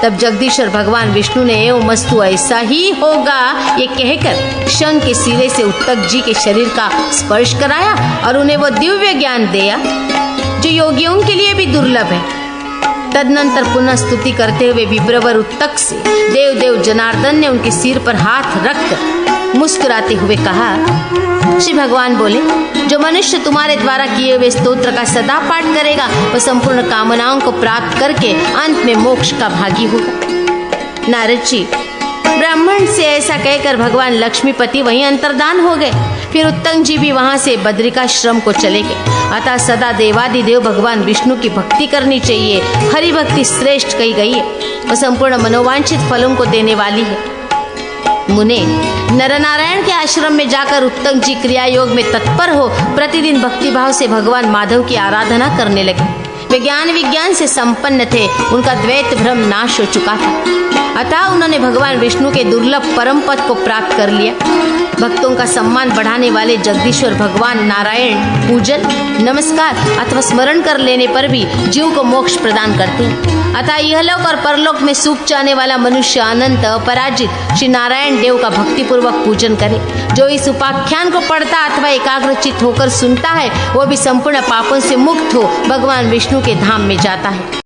तब जगदीश्वर भगवान विष्णु ने एवं मस्तु ऐसा ही होगा ये कहकर शंख के सिरे से उत्तक जी के शरीर का स्पर्श कराया और उन्हें वो दिव्य ज्ञान दिया जो योगियों के लिए भी दुर्लभ है। तदनंतर पुनः स्तुति करते हुए विप्रवर उत्तक से देव देव जनार्दन ने उनके सिर पर हाथ रखकर मुस्कुराते हुए कहा। श्री भगवान बोले, जो मनुष्य तुम्हारे द्वारा किए हुए स्तोत्र का सदा पाठ करेगा वह संपूर्ण कामनाओं को प्राप्त करके अंत में मोक्ष का भागी होगा। नारद जी, ब्राह्मण से ऐसा कहकर भगवान लक्ष्मीपति वहीं अंतर्धान हो गए। फिर उत्तंग जी भी वहां से बद्रिकाश्रम को चले गए। अतः सदा देवादिदेव भगवान विष्णु की भक्ति करनी चाहिए। हरि भक्ति श्रेष्ठ कही गई है, वह संपूर्ण मनोवांछित फलों को देने वाली है। मुने नरनारायण के आश्रम में जाकर उत्तंग जी क्रिया योग में तत्पर हो प्रतिदिन भक्तिभाव से भगवान माधव की आराधना करने लगे। वे ज्ञान विज्ञान से संपन्न थे, उनका द्वैत भ्रम नाश हो चुका था। अतः उन्होंने भगवान विष्णु के दुर्लभ परम पद को प्राप्त कर लिया। भक्तों का सम्मान बढ़ाने वाले जगदीश्वर भगवान नारायण पूजन, नमस्कार अथवा स्मरण कर लेने पर भी जीव को मोक्ष प्रदान करते हैं। अतः यहलोक और परलोक में सूख जाने वाला मनुष्य अनंत अपराजित श्री नारायण देव का भक्तिपूर्वक पूजन करे। जो इस उपाख्यान को पढ़ता अथवा एकाग्रचित होकर सुनता है वो भी संपूर्ण पापों से मुक्त हो भगवान विष्णु के धाम में जाता है।